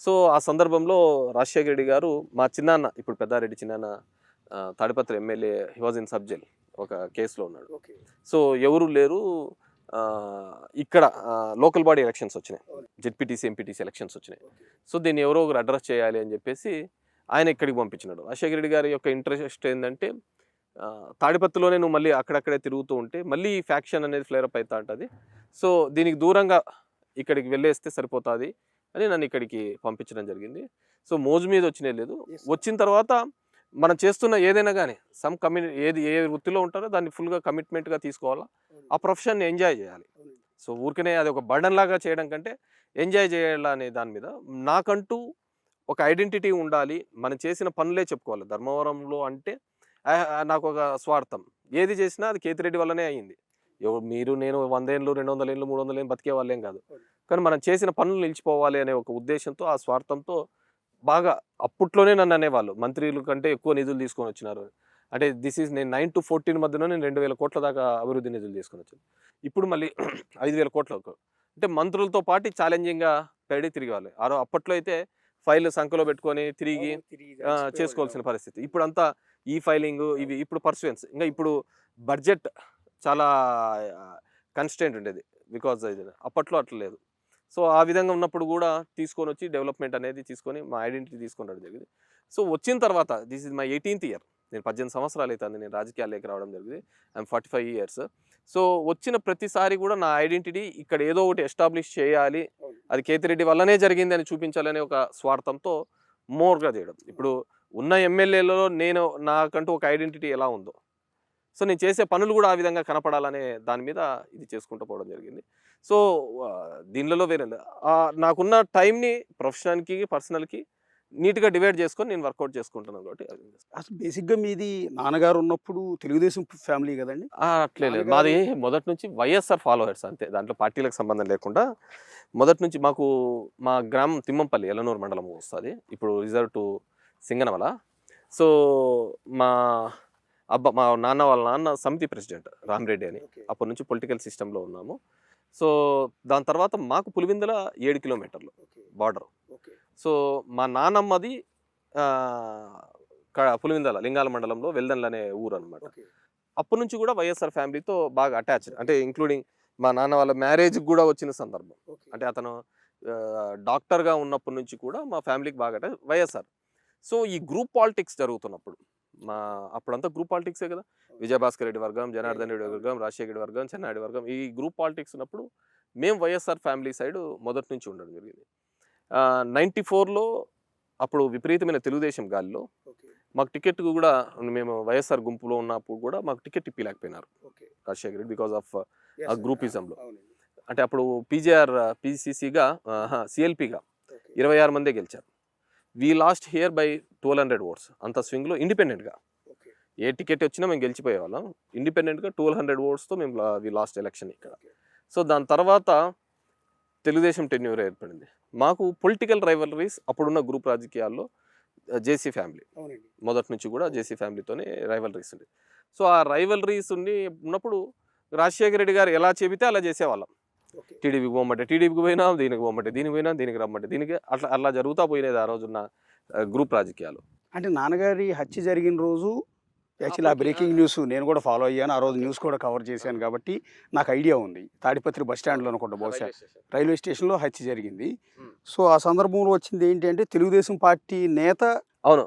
సో ఆ సందర్భంలో రాజశేఖర రెడ్డి గారు మా చిన్నాన్న, ఇప్పుడు పెద్దారెడ్డి చిన్నాన్న, Tadipatri MLA, he was in sub jail ఒక కేసులో ఉన్నాడు. సో ఎవరు లేరు. ఇక్కడ లోకల్ బాడీ ఎలక్షన్స్ వచ్చినాయి, జెడ్పీటీసీ ఎంపీటీసీ ఎలక్షన్స్ వచ్చినాయి. సో దీన్ని ఎవరో ఒకరు అడ్రస్ చేయాలి అని చెప్పేసి ఆయన ఇక్కడికి పంపించినాడు. రాజశేఖర రెడ్డి గారి యొక్క ఇంట్రెస్ట్ ఏంటంటే తాడిపత్రిలోనే నువ్వు మళ్ళీ అక్కడక్కడే తిరుగుతూ ఉంటే మళ్ళీ ఈ ఫ్యాక్షన్ అనేది ఫ్లేరప్ అవుతా ఉంటుంది. సో దీనికి దూరంగా ఇక్కడికి వెళ్ళేస్తే సరిపోతుంది అని నన్ను ఇక్కడికి పంపించడం జరిగింది. సో మోజు మీద వచ్చినే లేదు. వచ్చిన తర్వాత మనం చేస్తున్న ఏదైనా కానీ ఏ వృత్తిలో ఉంటారో దాన్ని ఫుల్గా కమిట్మెంట్గా తీసుకోవాలా. ఆ ప్రొఫెషన్ని ఎంజాయ్ చేయాలి. సో ఊరికనే అది ఒక బర్డన్ లాగా చేయడం కంటే ఎంజాయ్ చేయాలనే దాని మీద నాకంటూ ఒక ఐడెంటిటీ ఉండాలి. మనం చేసిన పనులే చెప్పుకోవాలి. ధర్మవరంలో అంటే నాకు ఒక స్వార్థం. ఏది చేసినా అది కేతిరెడ్డి వల్లనే అయ్యింది. మీరు నేను 100 ఏళ్ళు 200 ఏళ్ళు 300 ఏళ్ళు బతికే వాళ్ళేం కాదు. కానీ మనం చేసిన పనులు నిలిచిపోవాలి అనే ఒక ఉద్దేశంతో, ఆ స్వార్థంతో బాగా అప్పట్లోనే నన్ను అనేవాళ్ళు, మంత్రుల కంటే ఎక్కువ నిధులు తీసుకొని వచ్చినారు. అంటే నేను 9 to 14 మధ్యలో నేను 2000 కోట్ల దాకా అభివృద్ధి నిధులు తీసుకొని వచ్చాను. ఇప్పుడు మళ్ళీ 5000 కోట్లకు అంటే మంత్రులతో పాటు ఛాలెంజింగ్గా తిరిగేవాళ్ళు. అప్పట్లో అయితే ఫైల్ సంఖ్యలో పెట్టుకొని తిరిగి చేసుకోవాల్సిన పరిస్థితి. ఇప్పుడు అంతా ఈ ఫైలింగ్ ఇవి. ఇప్పుడు పర్సువెన్స్ ఇంకా ఇప్పుడు బడ్జెట్ చాలా కన్స్టెంట్ ఉండేది బికాజ్ ఇది. అప్పట్లో అట్లా లేదు. సో ఆ విధంగా ఉన్నప్పుడు కూడా తీసుకొని వచ్చి డెవలప్మెంట్ అనేది తీసుకొని మా ఐడెంటిటీ తీసుకుని జరిగింది. సో వచ్చిన తర్వాత this is my 18th year. నేను 18 సంవత్సరాలు అవుతుంది నేను రాజకీయాల్లోకి రావడం జరిగింది. I'm 45 years. సో వచ్చిన ప్రతిసారి కూడా నా ఐడెంటిటీ ఇక్కడ ఏదో ఒకటి ఎస్టాబ్లిష్ చేయాలి, అది కేతిరెడ్డి వల్లనే జరిగింది అని చూపించాలనే ఒక స్వార్థంతో మోర్గా చేయడం. ఇప్పుడు ఉన్న ఎమ్మెల్యేలలో నాకంటూ ఒక ఐడెంటిటీ ఎలా ఉందో, సో నేను చేసే పనులు కూడా ఆ విధంగా కనపడాలనే దాని మీద ఇది చేసుకుంటూ పోవడం జరిగింది. సో దీనిలో వేరే నాకున్న టైంని ప్రొఫెషన్కి పర్సనల్కి నీట్గా డివైడ్ చేసుకొని నేను వర్కౌట్ చేసుకుంటున్నాను. కాబట్టి అసలు బేసిక్గా మీది నాన్నగారు ఉన్నప్పుడు తెలుగుదేశం ఫ్యామిలీ కదండి? అట్లే లేదు, మాది మొదటి నుంచి వైఎస్ఆర్ ఫాలోవర్స్ అంతే. దాంట్లో పార్టీలకు సంబంధం లేకుండా మొదటి నుంచి మాకు మా గ్రామం తిమ్మంపల్లి ఎలనూరు మండలం వస్తుంది. ఇప్పుడు రిజర్వ్ టు సింగనమల. సో మా నాన్న వాళ్ళ నాన్న సమితి ప్రెసిడెంట్ రామిరెడ్డి అని. అప్పటి నుంచి పొలిటికల్ సిస్టంలో ఉన్నాము. సో దాని తర్వాత మాకు పులివెందుల 7 కిలోమీటర్లు బార్డర్. సో మా నాన్నమ్మది పులివెందుల లింగాల మండలంలో వెల్దన్లు అనే ఊరు అనమాట. అప్పటి నుంచి కూడా వైఎస్ఆర్ ఫ్యామిలీతో బాగా అటాచ్డ్. అంటే ఇంక్లూడింగ్ మా నాన్న వాళ్ళ మ్యారేజ్కి కూడా వచ్చిన సందర్భం. అంటే అతను డాక్టర్గా ఉన్నప్పటి నుంచి కూడా మా ఫ్యామిలీకి బాగా అటాచ్ వైఎస్ఆర్. సో ఈ గ్రూప్ పాలిటిక్స్ జరుగుతున్నప్పుడు అప్పుడంతా గ్రూప్ పాలిటిక్సే కదా. విజయభాస్కర్ రెడ్డి వర్గం, జనార్దన్ రెడ్డి వర్గం, రాజశేఖర రెడ్డి వర్గం, చెన్నారెడ్డి వర్గం, ఈ గ్రూప్ పాలిటిక్స్ ఉన్నప్పుడు మేము వైఎస్ఆర్ ఫ్యామిలీ సైడ్ మొదటి నుంచి ఉండడం జరిగింది. 94లో అప్పుడు విపరీతమైన తెలుగుదేశం గాలిలో మాకు టికెట్ కూడా, మేము వైఎస్ఆర్ గుంపులో ఉన్నప్పుడు కూడా మాకు టికెట్ ఇప్పలేకపోయినారు రాజశేఖర రెడ్డి బికాస్ ఆఫ్ ఆ గ్రూపిజంలో. అంటే అప్పుడు పీసీసీగా సిఎల్పిగా 26 మందే గెలిచారు. We lost here by 1200 votes. అంత స్వింగ్లో ఇండిపెండెంట్గా ఏ టికెట్ వచ్చినా మేము గెలిచిపోయేవాళ్ళం. ఇండిపెండెంట్గా 1200 votes మేము వీ లాస్ట్ ఎలక్షన్ ఇక్కడ. సో దాని తర్వాత తెలుగుదేశం టెన్యూర్ ఏర్పడింది. మాకు పొలిటికల్ రైవలరీస్ అప్పుడున్న గ్రూప్ రాజకీయాల్లో జేసీ ఫ్యామిలీ మొదటి నుంచి కూడా జేసీ ఫ్యామిలీతోనే రైవలరీస్ ఉంది. సో ఆ రైవలరీస్ ఉన్నప్పుడు రాజశేఖర రెడ్డి గారు ఎలా చెబితే అలా చేసేవాళ్ళం. ఓకే. టీడీపీకి పోమంటే టీడీపీకి పోయినా, దీనికి పోమంటే దీనికి పోయినా, దీనికి రమ్మంటే దీనికి, అట్లా జరుగుతూ పోయినది ఆ రోజున్న గ్రూప్ రాజకీయాలు. అంటే నాన్నగారి హత్య జరిగిన రోజు యాక్చువల్లీ ఆ బ్రేకింగ్ న్యూస్ నేను కూడా ఫాలో అయ్యాను. ఆ రోజు న్యూస్ కూడా కవర్ చేశాను కాబట్టి నాకు ఐడియా ఉంది. తాడిపత్రి బస్ స్టాండ్లో అనుకుంటా బహుశా రైల్వే స్టేషన్లో హత్య జరిగింది. సో ఆ సందర్భంలో వచ్చింది ఏంటి అంటే తెలుగుదేశం పార్టీ నేత అవును,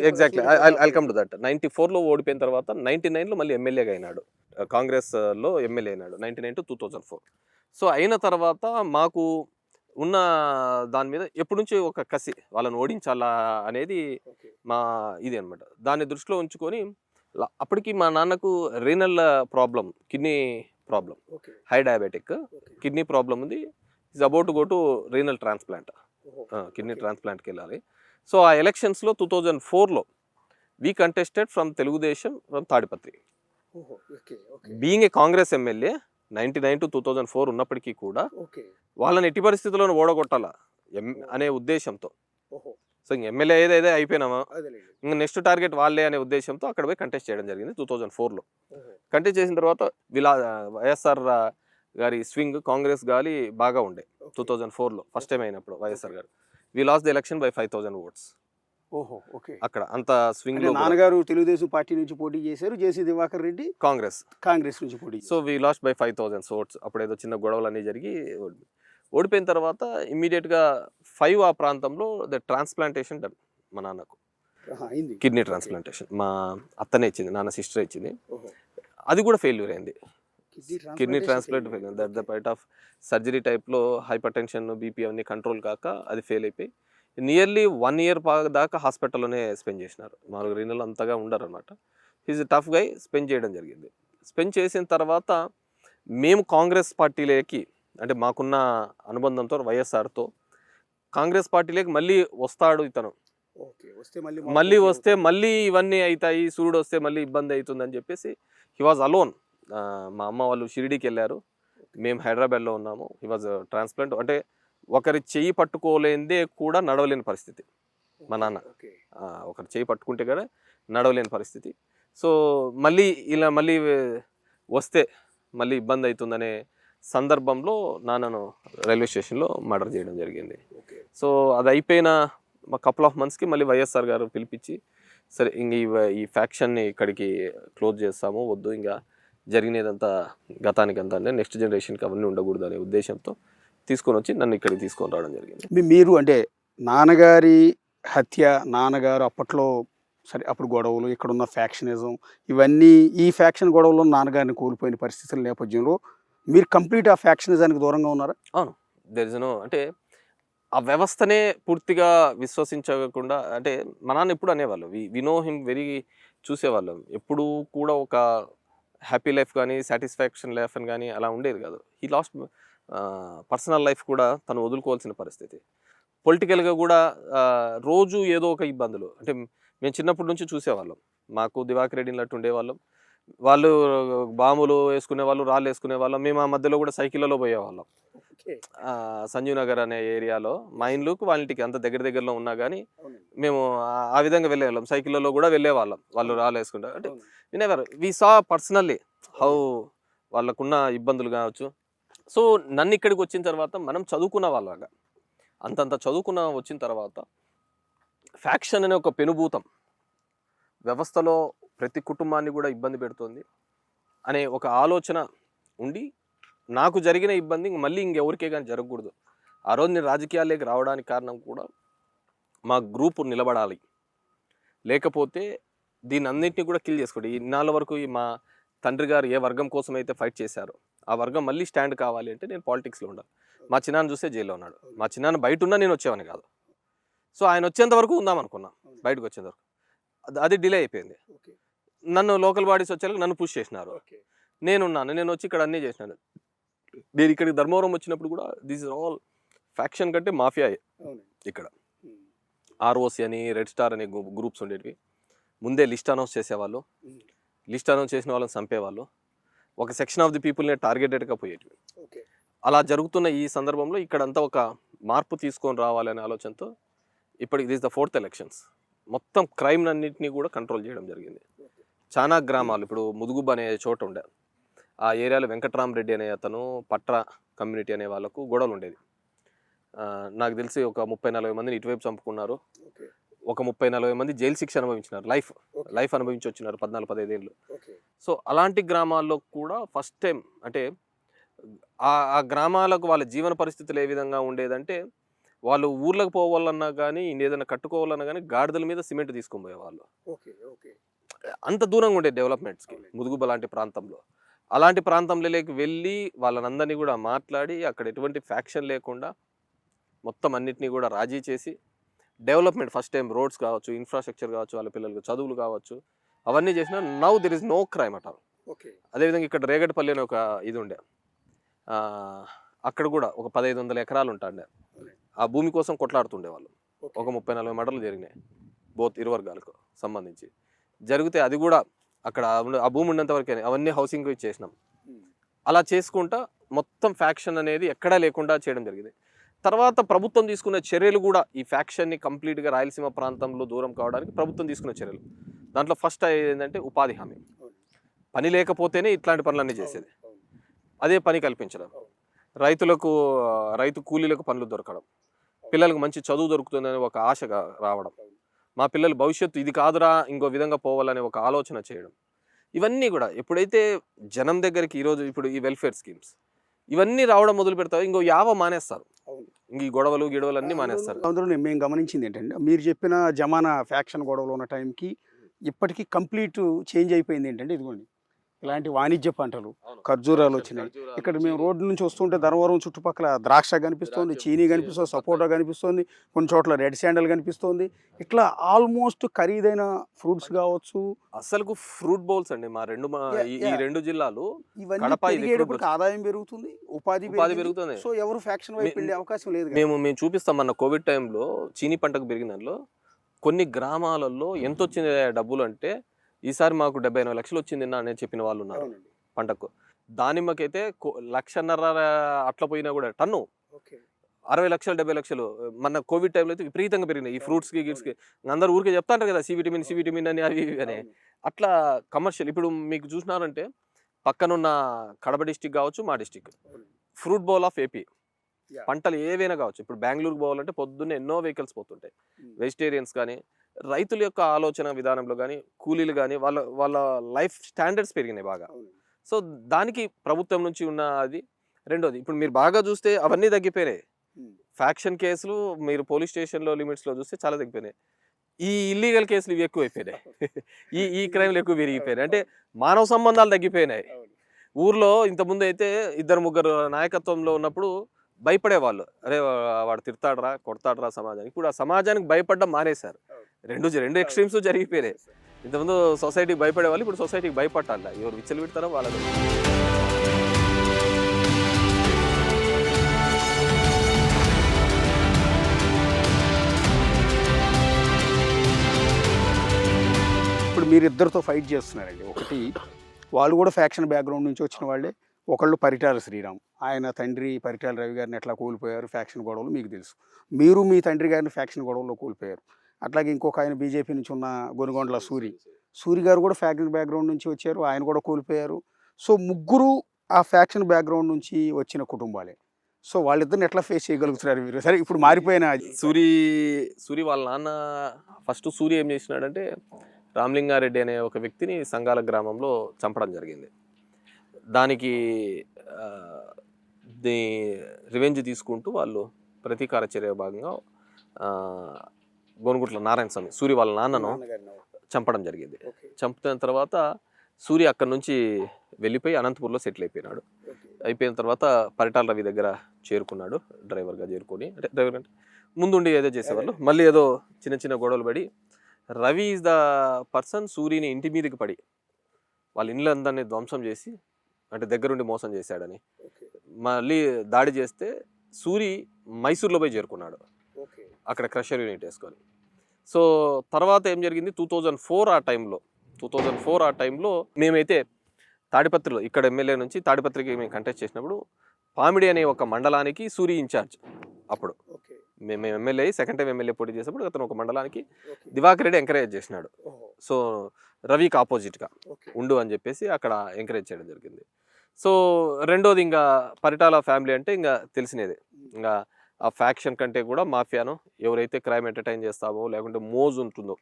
exactly. I come to that. 94లో ఓడిపోయిన తర్వాత 99లో మళ్ళీ ఎమ్మెల్యేగా అయినాడు. కాంగ్రెస్లో ఎమ్మెల్యే అయినాడు 99 to 2004. సో అయిన తర్వాత మాకు ఉన్న దాని మీద ఎప్పటి నుంచి ఒక కసి, వాళ్ళని ఓడించాలా అనేది మా ఇది అనమాట. దాన్ని దృష్టిలో ఉంచుకొని అప్పటికి మా నాన్నకు renal problem, kidney problem, high diabetic kidney problem ఉంది. Is about to go to renal transplant, kidney ట్రాన్స్ప్లాంట్కి వెళ్ళాలి. సో ఆ ఎలక్షన్స్లో 2004లో we contested from Telugu Desam from Tadipatri. Being a Congress MLA 99 to 2004 ఉన్నప్పటికీ కూడా వాళ్ళని ఎట్టి పరిస్థితుల్లోనూ ఓడగొట్టాలా అనే ఉద్దేశంతో, సో ఇంక ఎమ్మెల్యే ఏదైతే అయిపోయినామా ఇంకా నెక్స్ట్ టార్గెట్ వాళ్ళే అనే ఉద్దేశంతో అక్కడ పోయి కంటెస్ట్ చేయడం జరిగింది 2004లో. కంటెస్ట్ చేసిన తర్వాత వైఎస్ఆర్ గారి స్వింగ్, కాంగ్రెస్ గాలి బాగా ఉండే 2004లో ఫస్ట్ టైం అయినప్పుడు YSR garu. We lost the election by 5,000 votes. అక్కడ అంత స్వింగ్ లో నాన్నగారు తెలుగుదేశం పార్టీ నుంచి పోటీ చేశారు, జేసీ దివాకర్ రెడ్డి కాంగ్రెస్ నుంచి పోటీ. So we lost by 5,000 votes. అప్పుడు ఏదో చిన్న గొడవలు అన్నీ జరిగి ఓడిపోయిన తర్వాత ఇమ్మీడియట్గా 5 ఆ ప్రాంతంలో ద ట్రాన్స్ప్లాంటేషన్ డన్. మా నాన్నకు కిడ్నీ ట్రాన్స్ప్లాంటేషన్ మా అత్తనే ఇచ్చింది, నాన్న సిస్టర్ ఇచ్చింది. అది కూడా ఫెయిల్యూర్ అయింది. కిడ్నీ ట్రాన్స్ప్లాంట్ ఫెయిల్ అయింది. That the part of surgery టైప్లో హైపర్ టెన్షన్, బీపీ అవన్నీ కంట్రోల్ కాక అది ఫెయిల్ అయిపోయి నియర్లీ 1 year దాకా హాస్పిటల్లోనే స్పెండ్ చేసినారు. 4 రీనలు అంతగా ఉండరు అనమాట. Is tough guy. స్పెండ్ చేయడం జరిగింది. స్పెండ్ చేసిన తర్వాత మేము కాంగ్రెస్ పార్టీలోకి, అంటే మాకున్న అనుబంధంతో వైఎస్ఆర్తో కాంగ్రెస్ పార్టీలోకి మళ్ళీ వస్తాడు ఇతను, మళ్ళీ వస్తే మళ్ళీ ఇవన్నీ అవుతాయి, సూర్యుడు వస్తే మళ్ళీ ఇబ్బంది అవుతుందని చెప్పేసి హీ వాజ్ అలోన్. మా అమ్మ వాళ్ళు షిరిడీకి వెళ్ళారు, మేము హైదరాబాద్లో ఉన్నాము. హీ వాజ్ ట్రాన్స్ప్లాంట్, అంటే ఒకరి చెయ్యి పట్టుకోలేనిదే కూడా నడవలేని పరిస్థితి మా నాన్న. ఒకరి చెయ్యి పట్టుకుంటే కూడా నడవలేని పరిస్థితి. సో మళ్ళీ వస్తే మళ్ళీ ఇబ్బంది అవుతుందనే సందర్భంలో నాన్నను రైల్వే స్టేషన్లో మర్డర్ చేయడం జరిగింది. సో అది అయిపోయిన కపుల్ ఆఫ్ మంత్స్కి మళ్ళీ వైఎస్ఆర్ గారు పిలిపించి, సరే ఇంక ఈ ఫ్యాక్షన్ని ఇక్కడికి క్లోజ్ చేస్తాము, వద్దు ఇంకా జరిగినదంతా గతానికి అంతా, అంటే నెక్స్ట్ జనరేషన్కి అవన్నీ ఉండకూడదు అనే ఉద్దేశంతో తీసుకొని వచ్చి నన్ను ఇక్కడికి తీసుకొని రావడం జరిగింది. మీరు అంటే నాన్నగారి హత్య, నాన్నగారు అప్పట్లో సరే అప్పుడు గొడవలు, ఇక్కడున్న ఫ్యాక్షనిజం, ఇవన్నీ ఈ ఫ్యాక్షన్ గొడవలో నాన్నగారిని కోల్పోయిన పరిస్థితుల నేపథ్యంలో మీరు కంప్లీట్ ఆ ఫ్యాక్షనిజానికి దూరంగా ఉన్నారా? అవును, దెర్ ఇస్ నో, అంటే ఆ వ్యవస్థనే పూర్తిగా విశ్వసించకుండా, అంటే మా నాన్న ఎప్పుడు అనేవాళ్ళు, వి నో హిమ్ వెరీ, చూసేవాళ్ళం. ఎప్పుడు కూడా ఒక హ్యాపీ లైఫ్ కానీ సాటిస్ఫాక్షన్ లైఫ్ అని కానీ అలా ఉండేది కాదు. హీ లాస్ట్ పర్సనల్ లైఫ్ కూడా తను వదులుకోవాల్సిన పరిస్థితి. పొలిటికల్గా కూడా రోజు ఏదో ఒక ఇబ్బందులు. అంటే మేము చిన్నప్పటి నుంచి చూసేవాళ్ళం. మాకు దివాకర్ రెడ్డి అట్టు ఉండేవాళ్ళం, వాళ్ళు బాంబులు వేసుకునేవాళ్ళు, రాళ్ళు వేసుకునేవాళ్ళం. మేము ఆ మధ్యలో కూడా సైకిళ్ళలో పోయేవాళ్ళం. సంజీవ్ నగర్ అనే ఏరియాలో మా ఇండ్లుకు వాళ్ళ ఇంటికి అంత దగ్గరలో ఉన్నా కానీ మేము ఆ విధంగా వెళ్ళేవాళ్ళం. సైకిళ్ళలో కూడా వెళ్ళేవాళ్ళం, వాళ్ళు రాళ్ళు వేసుకుంటారు. అంటే వినేవారు, వి సా పర్సనల్లీ హౌ వాళ్ళకున్న ఇబ్బందులు కావచ్చు. సో నన్ను ఇక్కడికి వచ్చిన తర్వాత మనం చదువుకున్న వాళ్ళగా అంతంత చదువుకున్న వచ్చిన తర్వాత ఫ్యాక్షన్ అనే ఒక పెనుభూతం వ్యవస్థలో ప్రతి కుటుంబాన్ని కూడా ఇబ్బంది పెడుతుంది అనే ఒక ఆలోచన ఉండి, నాకు జరిగిన ఇబ్బంది మళ్ళీ ఇంకెవరికే కానీ జరగకూడదు. ఆ రోజు నేను రాజకీయాల్లోకి రావడానికి కారణం కూడా మా గ్రూపు నిలబడాలి, లేకపోతే దీన్ని అన్నింటినీ కూడా కిల్ చేసుకోండి. ఇన్నాళ్ళ వరకు మా తండ్రి గారు ఏ వర్గం కోసం అయితే ఫైట్ చేశారో ఆ వర్గం మళ్ళీ స్టాండ్ కావాలి అంటే నేను పాలిటిక్స్లో ఉండాలి. మా చిన్నాన్న చూస్తే జైల్లో ఉన్నాడు. మా చిన్నాన్న బయట ఉన్నా నేను వచ్చేవాని కాదు. సో ఆయన వచ్చేంత వరకు ఉందామనుకున్నా, బయటకు వచ్చేంత వరకు అది డిలే అయిపోయింది. నన్ను లోకల్ బాడీస్ వచ్చేందుకు నన్ను పుష్ చేసినారు. నేను వచ్చి ఇక్కడ అన్నీ చేసినాను. నేను ఇక్కడికి ధర్మవరం వచ్చినప్పుడు కూడా దిస్ ఇస్ ఆల్ ఫ్యాక్షన్ కంటే మాఫియా. ఇక్కడ ఆర్ఓసి అని, రెడ్ స్టార్ అనే గ్రూప్స్ ఉండేవి. ముందే లిస్ట్ అనౌన్స్ చేసేవాళ్ళు, లిస్ట్ అనౌన్స్ చేసిన వాళ్ళని చంపేవాళ్ళు, ఒక సెక్షన్ ఆఫ్ ది పీపుల్ని టార్గెటెడ్గా పోయేటివి. అలా జరుగుతున్న ఈ సందర్భంలో ఇక్కడంతా ఒక మార్పు తీసుకొని రావాలనే ఆలోచనతో ఇప్పటికి దిస్ ద 4th ఎలక్షన్స్ మొత్తం క్రైమ్ అన్నింటినీ కూడా కంట్రోల్ చేయడం జరిగింది. చాలా గ్రామాలు, ఇప్పుడు ముదుగుబ్బ అనే చోట ఉండే ఆ ఏరియాలో వెంకట్రామరెడ్డి అనే అతను పట్ర కమ్యూనిటీ అనే వాళ్ళకు గొడవలు ఉండేది. నాకు తెలిసి ఒక 30-40 మందిని ఇటువైపు చంపుకున్నారు. ఓకే. ఒక 30-40 మంది జైలు శిక్ష అనుభవించినారు. లైఫ్ అనుభవించి వచ్చినారు 14-15 ఏళ్ళు. సో అలాంటి గ్రామాల్లో కూడా ఫస్ట్ టైం అంటే ఆ గ్రామాలకు వాళ్ళ జీవన పరిస్థితులు ఏ విధంగా ఉండేదంటే, వాళ్ళు ఊర్లకు పోవాలన్నా కానీ ఏదైనా కట్టుకోవాలన్నా కానీ గాడిదల మీద సిమెంట్ తీసుకొని పోయేవాళ్ళు. ఓకే. ఓకే. అంత దూరంగా ఉండే డెవలప్మెంట్స్కి ముదుగుబ లాంటి ప్రాంతంలో. అలాంటి ప్రాంతంలోకి వెళ్ళి వాళ్ళనందరినీ కూడా మాట్లాడి అక్కడ ఎటువంటి ఫ్యాక్షన్ లేకుండా మొత్తం అన్నిటినీ కూడా రాజీ చేసి డెవలప్మెంట్ ఫస్ట్ టైం రోడ్స్ కావచ్చు, ఇన్ఫ్రాస్ట్రక్చర్ కావచ్చు, వాళ్ళ పిల్లలకు చదువులు కావచ్చు, అవన్నీ చేసిన now there is no crime at all. Okay. అదేవిధంగా ఇక్కడ రేగడపల్లి అనే ఒక ఇది ఉండే, అక్కడ కూడా ఒక 1500 ఎకరాలు ఉంటుండే. ఆ భూమి కోసం కొట్లాడుతుండే వాళ్ళు. ఒక 30-40 మర్డర్లు జరిగినాయి బోత్ ఇరు వర్గాలకు సంబంధించి. జరిగితే అది కూడా అక్కడ ఆ భూమి ఉన్నంత వరకే అవన్నీ హౌసింగ్ ఇచ్చేసినాం. అలా చేసుకుంటా మొత్తం ఫ్యాక్షన్ అనేది ఎక్కడా లేకుండా చేయడం జరిగింది. తర్వాత ప్రభుత్వం తీసుకున్న చర్యలు కూడా ఈ ఫ్యాక్షన్ని కంప్లీట్గా రాయలసీమ ప్రాంతంలో దూరం కావడానికి ప్రభుత్వం తీసుకున్న చర్యలు. దాంట్లో ఫస్ట్ ఏంటంటే ఉపాధి హామీ. పని లేకపోతేనే ఇట్లాంటి పనులన్నీ చేసేది. అదే పని కల్పించడం, రైతు కూలీలకు పనులు దొరకడం, పిల్లలకు మంచి చదువు దొరుకుతుందని ఒక ఆశగా రావడం, మా పిల్లల భవిష్యత్తు ఇది కాదురా ఇంకో విధంగా పోవాలనే ఒక ఆలోచన చేయడం. ఇవన్నీ కూడా ఎప్పుడైతే జనం దగ్గరికి ఈరోజు ఇప్పుడు ఈ వెల్ఫేర్ స్కీమ్స్ ఇవన్నీ రావడం మొదలు పెడతారు, ఇంకో మానేస్తారు. ఇంక ఈ గొడవలు అన్నీ మానేస్తారు. అందులో మేము గమనించింది ఏంటంటే, మీరు చెప్పిన జమానా ఫ్యాక్షన్ గొడవలు ఉన్న టైంకి ఇప్పటికీ కంప్లీట్ చేంజ్ అయిపోయింది. ఏంటంటే ఇదిగోండి ఇలాంటి వాణిజ్య పంటలు, ఖర్జూరాలు వచ్చినాయి. ఇక్కడ మేము రోడ్డు నుంచి వస్తుంటే ధర్మవరం చుట్టుపక్కల ద్రాక్ష కనిపిస్తుంది, చీనీ కనిపిస్తుంది, సపోటా కనిపిస్తుంది, కొన్ని చోట్ల రెడ్ శాండల్ కనిపిస్తుంది. ఇట్లా ఆల్మోస్ట్ ఖరీదైన ఫ్రూట్స్ కావచ్చు. అసలు ఫ్రూట్ బౌల్స్ అండి ఈ రెండు జిల్లాలు. ఇవన్నీ ఆదాయం పెరుగుతుంది, ఉపాధి పెరుగుతుంది. సో ఎవరు ఫ్యాక్షన్ వైపు వెళ్ళే అవకాశం లేదు. మేము చూపిస్తాం. మన కోవిడ్ టైంలో చీనీ పంటకు పెరిగిన దానిలో కొన్ని గ్రామాలలో ఎంత వచ్చింది డబ్బులు అంటే, ఈసారి మాకు 70-80 లక్షలు వచ్చింది అని చెప్పిన వాళ్ళు ఉన్నారు పంటకు. దానిమ్మకైతే 1.5 అట్లా పోయినా కూడా టన్ను 60 లక్షలు 70 లక్షలు. మన కోవిడ్ టైంలో అయితే విపరీతంగా పెరిగినాయి ఈ ఫ్రూట్స్కి గిట్స్కి. అందరూ ఊరికే చెప్తాంటారు కదా సి విటమిన్ అని అవి అని. అట్లా కమర్షియల్ ఇప్పుడు మీకు చూసినారంటే పక్కనున్న కడప డిస్టిక్ కావచ్చు, మా district fruit bowl of AP. పంటలు ఏవైనా కావచ్చు. ఇప్పుడు బెంగళూరుకు పోవాలంటే పొద్దున్నే ఎన్నో వెహికల్స్ పోతుంటాయి. వెజిటేరియన్స్ కానీ, రైతుల యొక్క ఆలోచన విధానంలో కానీ, కూలీలు కానీ వాళ్ళ లైఫ్ స్టాండర్డ్స్ పెరిగినాయి బాగా. సో దానికి ప్రభుత్వం నుంచి ఉన్న అది. రెండోది ఇప్పుడు మీరు బాగా చూస్తే అవన్నీ తగ్గిపోయినాయి. ఫ్యాక్షన్ కేసులు మీరు పోలీస్ స్టేషన్లో లిమిట్స్లో చూస్తే చాలా తగ్గిపోయినాయి. ఈ ఇల్లీగల్ కేసులు ఇవి ఎక్కువైపోయినాయి. ఈ క్రైమ్లు ఎక్కువ పెరిగిపోయినాయి. అంటే మానవ సంబంధాలు తగ్గిపోయినాయి. ఊర్లో ఇంతకుముందు అయితే 2-3 నాయకత్వంలో ఉన్నప్పుడు భయపడేవాళ్ళు. అరే వాడు తిడతాడరా, కొడతాడరా సమాజానికి. ఇప్పుడు ఆ సమాజానికి భయపడడం మానేశారు. రెండు ఎక్స్ట్రీమ్స్ జరిగిపోయినాయి. ఇంతకుముందు సొసైటీకి భయపడేవాళ్ళు, ఇప్పుడు సొసైటీకి భయపడాలి. ఎవరు విచ్చలు పెడతారో వాళ్ళకి. ఇప్పుడు మీరు ఇద్దరితో ఫైట్ చేస్తున్నారండి. ఒకటి వాళ్ళు కూడా ఫ్యాక్షన్ బ్యాక్గ్రౌండ్ నుంచి వచ్చిన వాళ్ళే. ఒకళ్ళు పరిటాల శ్రీరామ్, ఆయన తండ్రి పరిటాల రవి గారిని ఎట్లా కోల్పోయారు ఫ్యాక్షన్ గొడవలు మీకు తెలుసు. మీరు మీ తండ్రి గారిని ఫ్యాక్షన్ గొడవల్లో కోల్పోయారు. అట్లాగే ఇంకొక ఆయన బీజేపీ నుంచి ఉన్న గొనుగొండల సూరి గారు కూడా ఫ్యాక్షన్ బ్యాక్గ్రౌండ్ నుంచి వచ్చారు, ఆయన కూడా కోల్పోయారు. సో ముగ్గురు ఆ ఫ్యాక్షన్ బ్యాక్గ్రౌండ్ నుంచి వచ్చిన కుటుంబాలే. సో వాళ్ళిద్దరిని ఎట్లా ఫేస్ చేయగలుగుతున్నారు మీరు? సరే ఇప్పుడు మారిపోయిన సూరి వాళ్ళ నాన్న ఫస్ట్ సూరి ఏం చేసినాడంటే, రామలింగారెడ్డి అనే ఒక వ్యక్తిని సంగాల గ్రామంలో చంపడం జరిగింది. దానికి రివెంజ్ తీసుకుంటూ వాళ్ళు ప్రతీకార చర్య భాగంగా గోనుగుట్ల నారాయణ స్వామి సూరి వాళ్ళ నాన్నను చంపడం జరిగింది. చంపిన తర్వాత సూరి అక్కడి నుంచి వెళ్ళిపోయి అనంతపూర్లో సెటిల్ అయిపోయినాడు. అయిపోయిన తర్వాత పరిటాల రవి దగ్గర చేరుకున్నాడు, డ్రైవర్గా చేరుకొని. అంటే డ్రైవర్ అంటే ముందుండి ఏదో చేసేవాళ్ళు, మళ్ళీ ఏదో చిన్న గొడవలు పడి రవి ఈజ్ ద పర్సన్ సూరిని ఇంటి మీదకి పడి వాళ్ళ ఇళ్ళ అందరినీ ధ్వంసం చేసి, అంటే దగ్గరుండి మోసం చేశాడని మళ్ళీ దాడి చేస్తే సూరి మైసూర్లో పోయి చేరుకున్నాడు, అక్కడ క్రషర్ యూనిట్ వేసుకొని. సో తర్వాత ఏం జరిగింది, 2004 ఆ టైంలో మేమైతే తాడిపత్రిలో ఇక్కడ ఎమ్మెల్యే నుంచి తాడిపత్రికి మేము కంటెస్ట్ చేసినప్పుడు పామిడి అనే ఒక మండలానికి సూరి ఇన్ఛార్జ్. అప్పుడు మేము ఎమ్మెల్యే సెకండ్ టైం ఎమ్మెల్యే పోటీ చేసినప్పుడు అతను ఒక మండలానికి దివాకర్ రెడ్డి ఎంకరేజ్ చేసినాడు. సో రవికి ఆపోజిట్గా ఉండు అని చెప్పేసి అక్కడ ఎంకరేజ్ చేయడం జరిగింది. సో రెండోది ఇంకా పరిటాల ఫ్యామిలీ అంటే ఇంకా తెలిసినదే. ఇంకా ఆ ఫ్యాక్షన్ కంటే కూడా మాఫియాను ఎవరైతే క్రైమ్ ఎంటర్టైన్ చేస్తామో లేకుంటే మోజు ఉంటుందో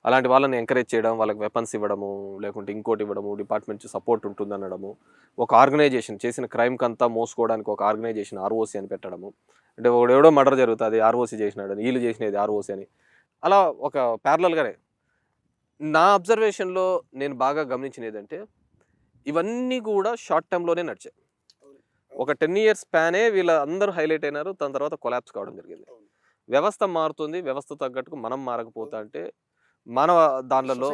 అలాంటి వాళ్ళని ఎంకరేజ్ చేయడం, వాళ్ళకి వెపన్స్ ఇవ్వడము, లేకుంటే ఇంకోటి ఇవ్వడము, డిపార్ట్మెంట్ సపోర్ట్ ఉంటుంది అనడము, ఒక ఆర్గనైజేషన్ చేసిన క్రైమ్కి అంతా మోసుకోవడానికి ఒక ఆర్గనైజేషన్ ఆర్ఓసి అని పెట్టడము. అంటే ఎవడో మర్డర్ జరుగుతుంది ఆర్ఓసి చేసినాడని, వీళ్ళు చేసినది ఆర్ఓసి అని, అలా ఒక ప్యారలల్గానే నా అబ్జర్వేషన్లో నేను బాగా గమనించినది ఏంటంటే ఇవన్నీ కూడా షార్ట్ టర్మ్లోనే నడిచాయి. ఒక 10 years స్పానే వీళ్ళ అందరూ హైలైట్ అయినారు. దాని తర్వాత కొలాప్స్ కావడం జరిగింది. వ్యవస్థ మారుతుంది, వ్యవస్థ తగ్గట్టుకు మనం మారకపోతా అంటే మన దానిలో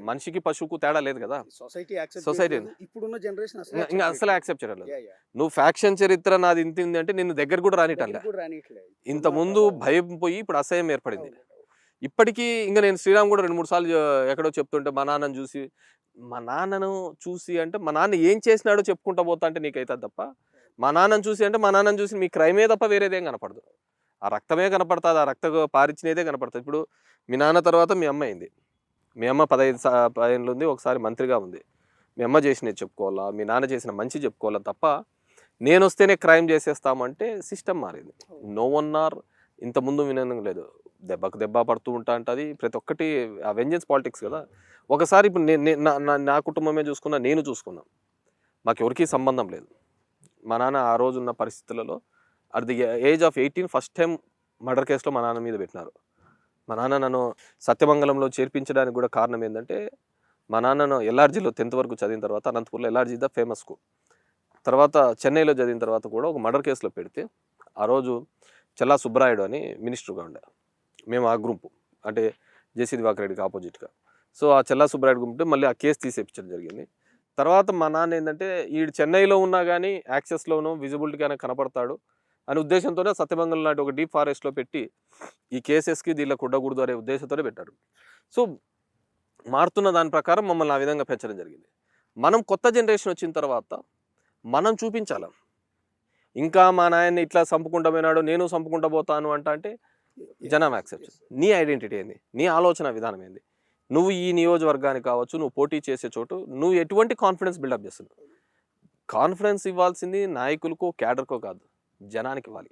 మనిషికి పశువుకు తేడా లేదు కదా. సొసైటీ ఇప్పుడున్న జనరేషన్ ఇంకా అసలు యాక్సెప్ట్ చేయలేదు. నువ్వు ఫ్యాక్షన్ చరిత్ర నాది ఇంత ఉంది అంటే నిన్ను దగ్గర కూడా రానిటల్లా. ఇంత ముందు భయం పోయి ఇప్పుడు అసహ్యం ఏర్పడింది. ఇప్పటికీ ఇంకా నేను శ్రీరామ్ కూడా 2-3 సార్లు ఎక్కడో చెప్తుంటే మా నాన్నను చూసి అంటే మా నాన్న ఏం చేసినాడో చెప్పుకుంటా పోతా అంటే నీకైతే తప్ప, మా నాన్నను చూసి మీ క్రైమే తప్ప వేరేదేం కనపడదు. ఆ రక్తమే కనపడుతుంది, ఆ రక్త పారిచ్చినదే కనపడుతుంది. ఇప్పుడు మీ నాన్న తర్వాత మీ అమ్మ అయింది. మీ అమ్మ 15 ఉంది, ఒకసారి మంత్రిగా ఉంది. మీ అమ్మ చేసినది చెప్పుకోవాలా, మీ నాన్న చేసిన మంచి చెప్పుకోవాలా తప్ప నేను వస్తేనే క్రైమ్ చేసేస్తామంటే సిస్టమ్ మారింది. నో వన్ ఆర్ ఇంతకుముందు వినందుకు లేదు. దెబ్బకు దెబ్బ పడుతూ ఉంటా ఉంటుంది. ప్రతి ఒక్కటి ఆ వెంజెన్స్ పాలిటిక్స్ కదా. ఒకసారి ఇప్పుడు నా కుటుంబమే చూసుకున్నా, నేను చూసుకున్నా, మాకెవరికి సంబంధం లేదు. మా నాన్న ఆ రోజు ఉన్న పరిస్థితులలో at the age of 18 first time murder కేసులో మా నాన్న మీద పెట్టినారు. మా నాన్న నన్ను సత్యమంగళంలో చేర్పించడానికి కూడా కారణం ఏంటంటే మా నాన్నను ఎల్ఆర్జీలో 10th వరకు చదివిన తర్వాత అనంతపూర్లో ఎల్ఆర్జీ ద ఫేమస్ స్కూల్, తర్వాత చెన్నైలో చదివిన తర్వాత కూడా ఒక మర్డర్ కేసులో పెడితే ఆ రోజు చల్లా సుబ్బరాయుడు అని మినిస్టర్గా ఉండే, మేము ఆ గ్రూపు అంటే జేసీ దివాకర్ రెడ్డికి ఆపోజిట్గా. సో ఆ చల్లా సుబ్బరాయుడు గుంపుంటే మళ్ళీ ఆ కేసు తీసేపించడం జరిగింది. తర్వాత మా నాన్న ఏంటంటే ఈడు చెన్నైలో ఉన్నా కానీ యాక్సెస్లోనూ విజిబిలిటీగానే కనపడతాడు అనే ఉద్దేశంతోనే సత్యమంగళం లాంటి ఒక డీప్ ఫారెస్ట్లో పెట్టి ఈ కేసెస్కి దీనిలో కుడ్డకూడదు అనే ఉద్దేశంతోనే పెట్టారు. సో మారుతున్న దాని ప్రకారం మమ్మల్ని ఆ విధంగా పెంచడం జరిగింది. మనం కొత్త జనరేషన్ వచ్చిన తర్వాత మనం చూపించాలి. ఇంకా మా నాయన్ని ఇట్లా చంపుకుంటా పోయినాడు, నేను చంపుకుంటా పోతాను అంటే జనం యాక్సెప్ట్. నీ ఐడెంటిటీ ఏంది, నీ ఆలోచన విధానం ఏంది, నువ్వు ఈ నియోజకవర్గానికి కావచ్చు, నువ్వు పోటీ చేసే చోటు నువ్వు ఎటువంటి కాన్ఫిడెన్స్ బిల్డప్ చేస్తున్నావు. కాన్ఫిడెన్స్ ఇవ్వాల్సింది నాయకులకో క్యాడర్కో కాదు, జనానికి ఇవ్వాలి.